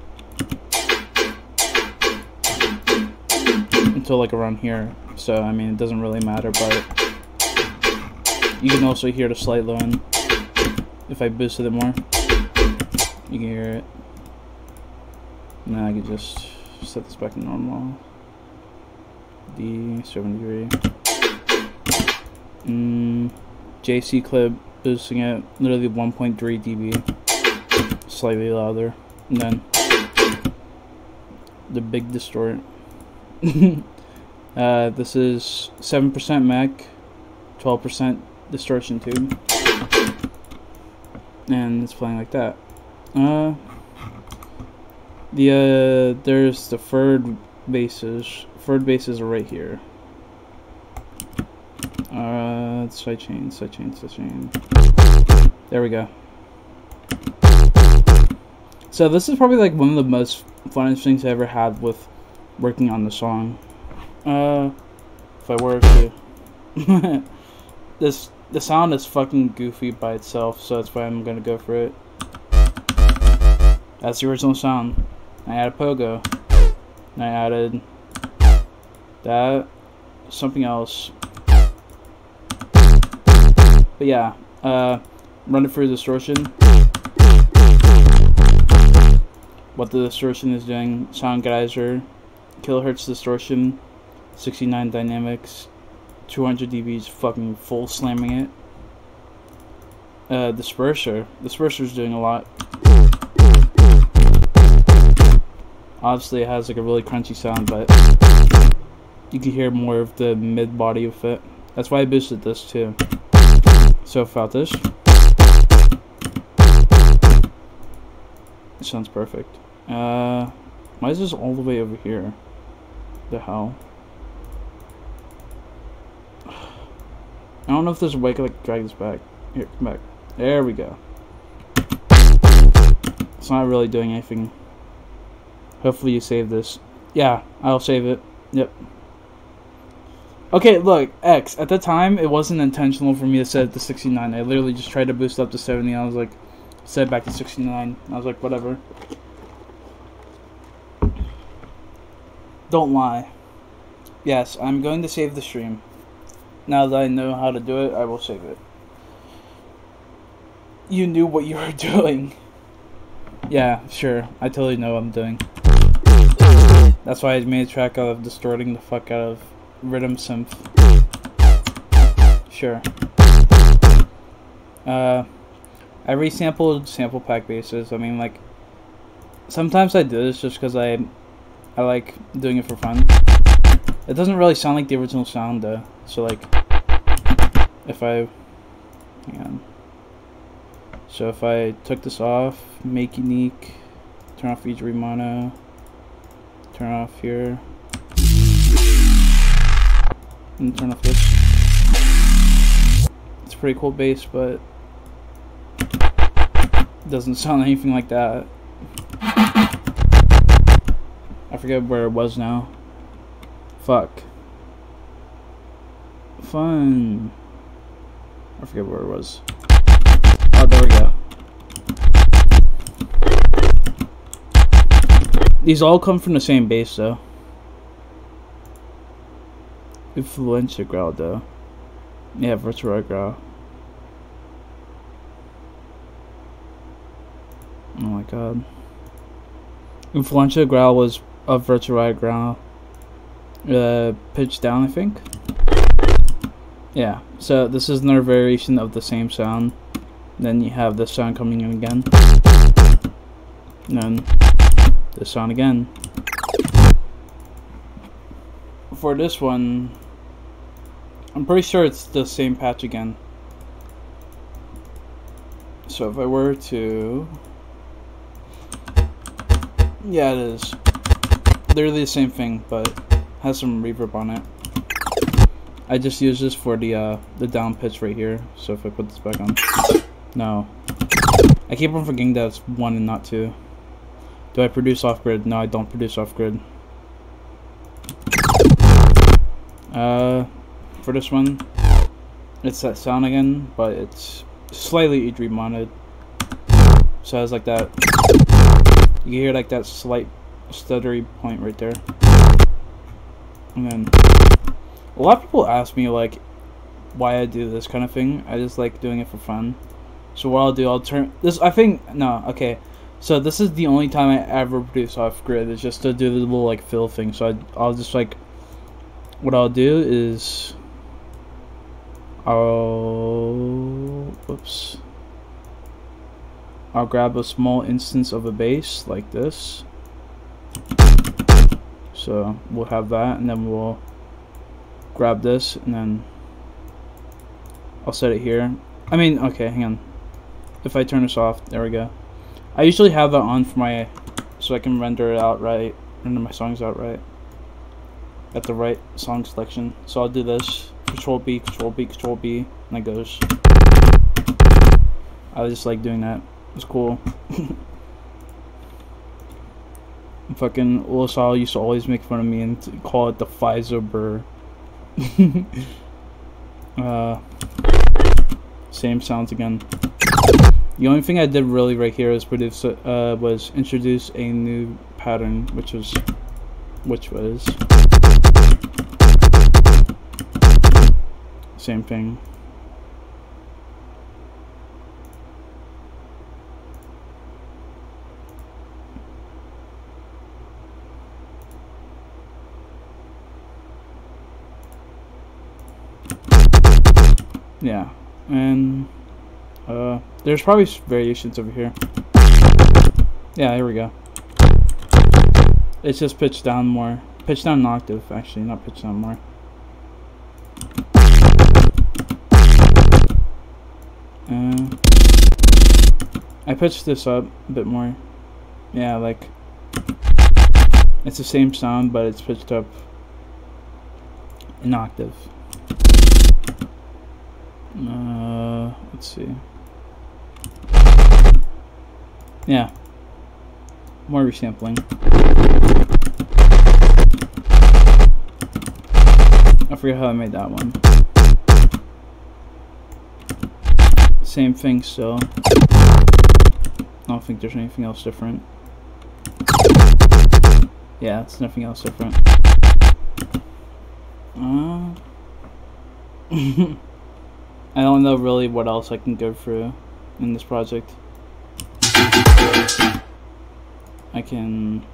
around here. So I mean, it doesn't really matter, but you can also hear the slight low end. If I boosted it more, you can hear it. And then I can just set this back to normal. D 73. JC clip, boosting it literally 1.3 dB, slightly louder, and then the big distort. This is 7% Mac, 12% distortion tube, and it's playing like that. There's the third basses. Third basses are right here. Sidechain. There we go. So this is probably like one of the most funnest things I ever had with working on the song. If I were to the sound is fucking goofy by itself, so that's why I'm gonna go for it. That's the original sound. I added pogo. And I added that, something else. But yeah, run it through distortion. What the distortion is doing: sound geyser, kilohertz distortion, 69 dynamics, 200 dBs, fucking full slamming it. Disperser is doing a lot. Obviously it has like a really crunchy sound, but you can hear more of the mid body of it. That's why I boosted this too. So without this, it sounds perfect. Why is this all the way over here? The hell? I don't know if there's a way I can like drag this back. Here, come back. There we go. It's not really doing anything. Hopefully you save this. Yeah, I'll save it. Yep. Okay, look, X. At the time, it wasn't intentional for me to set it to 69. I literally just tried to boost up to 70. I was like, set it back to 69. I was like, whatever. Don't lie. Yes, I'm going to save the stream. Now that I know how to do it, I will save it. You knew what you were doing. Yeah, sure. I totally know what I'm doing. That's why I made a track out of distorting the fuck out of rhythm synth. Sure. I resampled sample pack basses. I mean, like, sometimes I do this just because I like doing it for fun. It doesn't really sound like the original sound though. So like, if I, hang on. So if I took this off, make unique, turn off each mono, turn off here, and turn off this. It's a pretty cool bass, but it doesn't sound anything like that. I forget where it was now. Fuck. Fun. I forget where it was. Oh, there we go. These all come from the same bass, though. Influencer growl, though. Yeah, virtual growl. Oh my god. Influential growl was a virtual growl. Pitch down, I think. Yeah, so this is another variation of the same sound. Then you have this sound coming in again. And then this sound again. For this one, I'm pretty sure it's the same patch again. So if I were to... Yeah, it is. Literally the same thing, but has some reverb on it. I just use this for the down pitch right here. So if I put this back on... No. I keep on forgetting that it's 1 and not 2. Do I produce off-grid? No, I don't produce off-grid. For this one, it's that sound again, but it's slightly E3 modded. So it has like that, you can hear like that slight stuttery point right there. And then, a lot of people ask me like, why I do this kind of thing. I just like doing it for fun. So what I'll do, I'll turn this, I think, no, okay. So this is the only time I ever produce off-grid, is just to do the little like fill thing. So I'll just like, what I'll do is, I'll grab a small instance of a bass like this. So we'll have that, and then we'll grab this, and then I'll set it here. I mean, okay, hang on. If I turn this off, there we go. I usually have that on for my, so I can render it out right, render my songs out right, at the right song selection. So I'll do this, Control B, Control B, Control B, and it goes. I just like doing that. It's cool. Fucking Lil Sal used to always make fun of me and call it the Pfizer burr. Same sounds again. The only thing I did really right here is was introduce a new pattern, which was same thing. Yeah, and there's probably variations over here. Yeah, here we go. It's just pitched down more. Pitched down an octave, actually, not pitched down more. I pitched this up a bit more. Yeah, like, it's the same sound, but it's pitched up an octave. Let's see. Yeah, more resampling. I forget how I made that one. Same thing still. I don't think there's anything else different. Yeah, it's nothing else different. I don't know really what else I can go through in this project. I can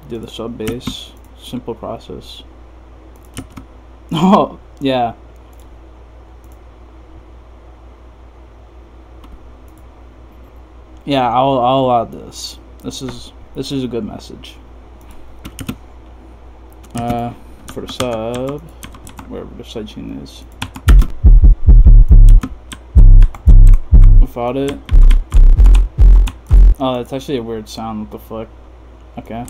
do the sub bass, simple process. Oh, yeah. Yeah, I'll allow this. This is a good message. For the sub, wherever the sidechain is. Without it. Oh, that's actually a weird sound. What the fuck? Okay.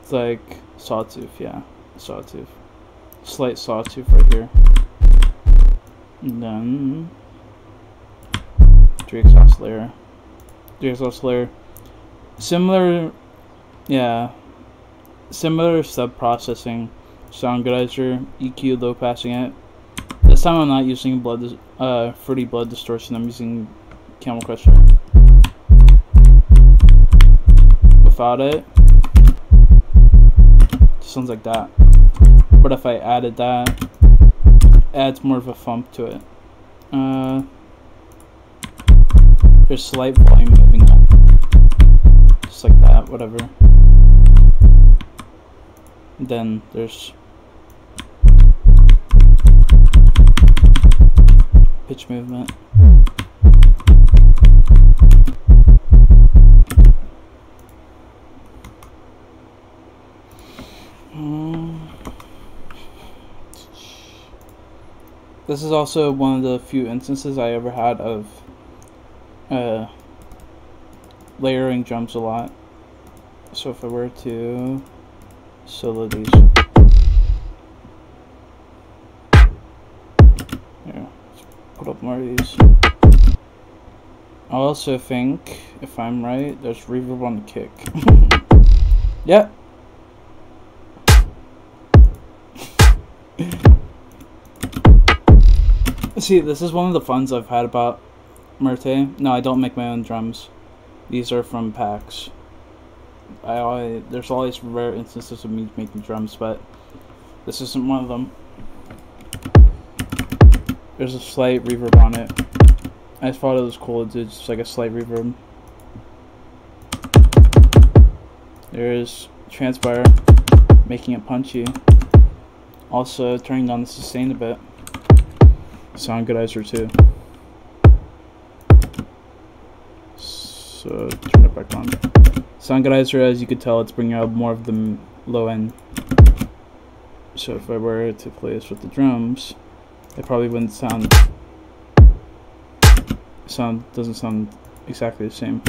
It's like sawtooth, yeah. Sawtooth. Slight sawtooth right here. And then 3 exhaust layer. 3 exhaust layer. Similar, yeah. Similar sub processing. Sound gradizer, EQ, low passing it. This time I'm not using fruity blood distortion. I'm using Camel Crusher. Without it, sounds like that. But if I added that, it adds more of a thump to it. There's slight volume moving up, just like that. Whatever. Then there's pitch movement. This is also one of the few instances I ever had of layering drums a lot. So if I were to solo these, yeah, let's put up more of these. I also think, if I'm right, there's reverb on the kick. Yeah. See, this is one of the funs I've had about Muerte. No, I don't make my own drums. These are from packs. There's always rare instances of me making drums, but this isn't one of them. There's a slight reverb on it. I just thought it was cool to do just like a slight reverb. There's Transpire, making it punchy. Also turning down the sustain a bit. Sound goodizer too. So turn it back on. Sound goodizer, as you could tell, it's bringing out more of the low end. So if I were to play this with the drums, it probably wouldn't doesn't sound exactly the same.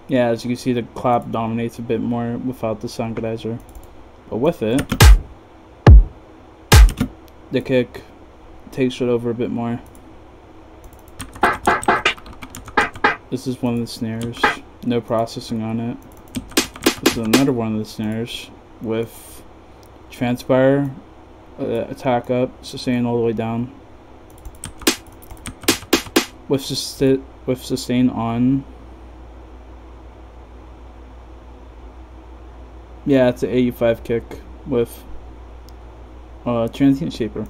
Yeah, as you can see, the clap dominates a bit more without the sound goodizer, but with it, the kick takes it over a bit more. This is one of the snares, no processing on it. This is another one of the snares with Transpire, attack up, sustain all the way down. With sustain on. Yeah, it's an 85 kick with transient shaper.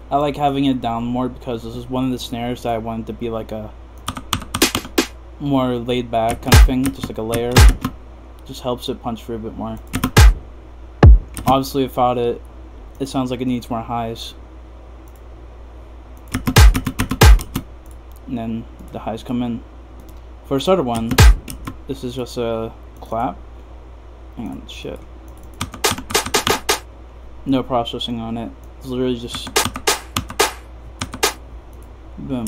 I like having it down more because this is one of the snares that I wanted to be like a more laid back kind of thing, just like a layer. Just helps it punch through a bit more. Obviously without it, it sounds like it needs more highs. And then the highs come in. For a starter one, this is just a clap. Hang on, shit. No processing on it. It's literally just boom.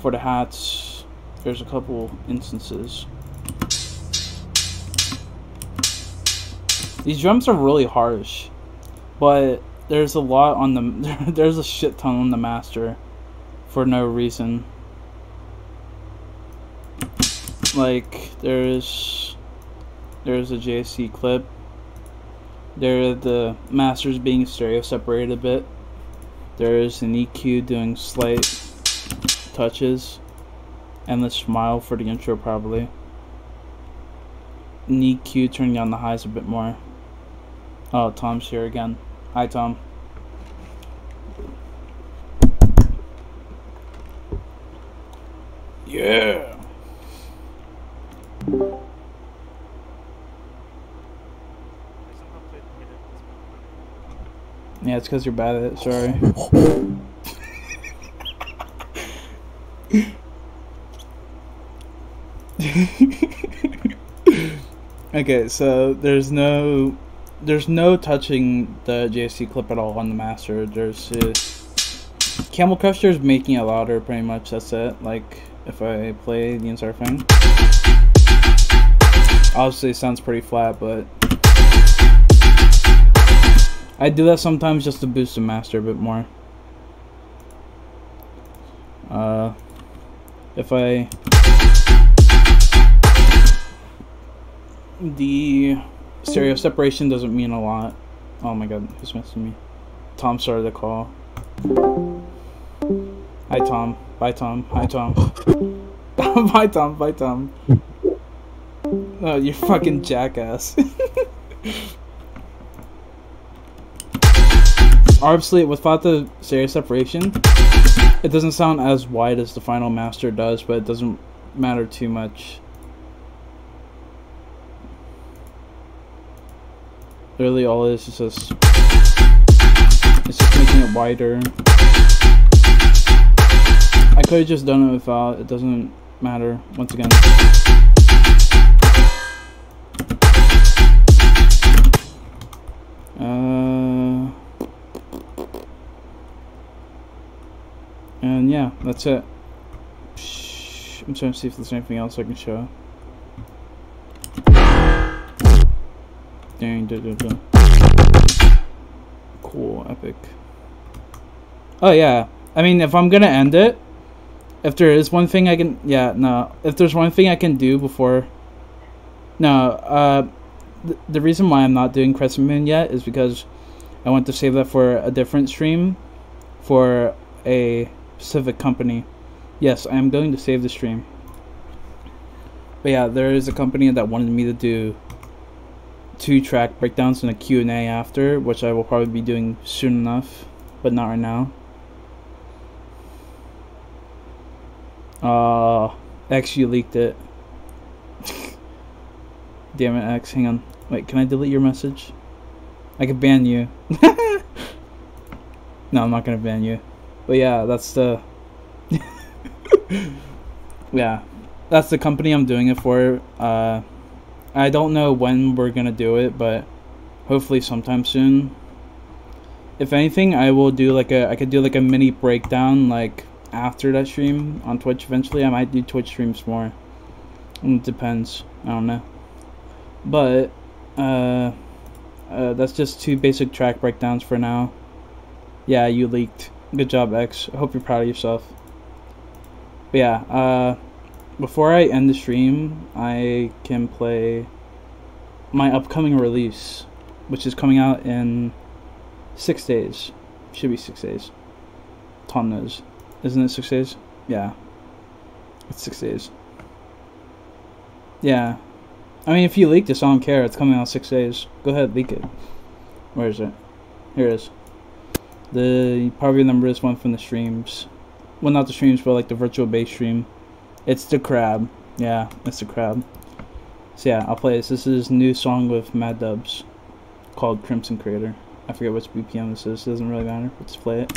For the hats, there's a couple instances. These drums are really harsh, but there's a lot on the there's a shit ton on the master for no reason. Like there's a JC clip. The master's being stereo separated a bit. There's an EQ doing slight touches, and the smile for the intro probably. An EQ turning down the highs a bit more. Oh, Tom's here again. Hi, Tom. Yeah. Yeah, it's because you're bad at it, sorry. Okay, so there's no touching the JC clip at all on the master. There's Camel Crusher is making it louder, pretty much. That's it. Like if I play the entire thing, obviously it sounds pretty flat, but I do that sometimes just to boost the master a bit more. The stereo separation doesn't mean a lot. Oh my god, who's messaging me? Tom started the call. Hi Tom. Bye Tom. Hi Tom. Bye Tom. Bye Tom. Oh, you fucking jackass. Obviously, without the stereo separation, it doesn't sound as wide as the final master does, but it doesn't matter too much. Literally all it is just it's just making it wider. I could have just done it without. It doesn't matter. Once again. And yeah, that's it. I'm trying to see if there's anything else I can show. Dang, cool, epic. Oh yeah, I mean, if I'm gonna end it, if there is one thing I can, if there's one thing I can do before, the reason why I'm not doing Crescent Moon yet is because I want to save that for a different stream, for a specific company. Yes, I am going to save the stream. But yeah, there is a company that wanted me to do 2-track breakdowns and a Q&A after, which I will probably be doing soon enough, but not right now. X, you leaked it. Damn it, X, hang on. Wait, can I delete your message? I could ban you. No, I'm not gonna ban you. But yeah, that's the... yeah, that's the company I'm doing it for. I don't know when we're gonna do it, but hopefully sometime soon. If anything, I will do like I could do like a mini breakdown like after that stream on Twitch eventually. I might do Twitch streams more. It depends. I don't know. But that's just 2 basic track breakdowns for now. Yeah, you leaked. Good job, X. I hope you're proud of yourself. But yeah, before I end the stream, I can play my upcoming release, which is coming out in 6 days. Should be 6 days. Tom knows. Isn't it 6 days? Yeah. It's 6 days. Yeah. I mean, if you leaked this, I don't care. It's coming out 6 days. Go ahead, leak it. Where is it? Here it is. You probably remember this one from the streams. Well, not the streams, but like the virtual bass stream. It's the crab. Yeah, it's the crab. So yeah, I'll play this. This is a new song with Mad Dubs called Crimson Crater. I forget which BPM this is. It doesn't really matter. Let's play it.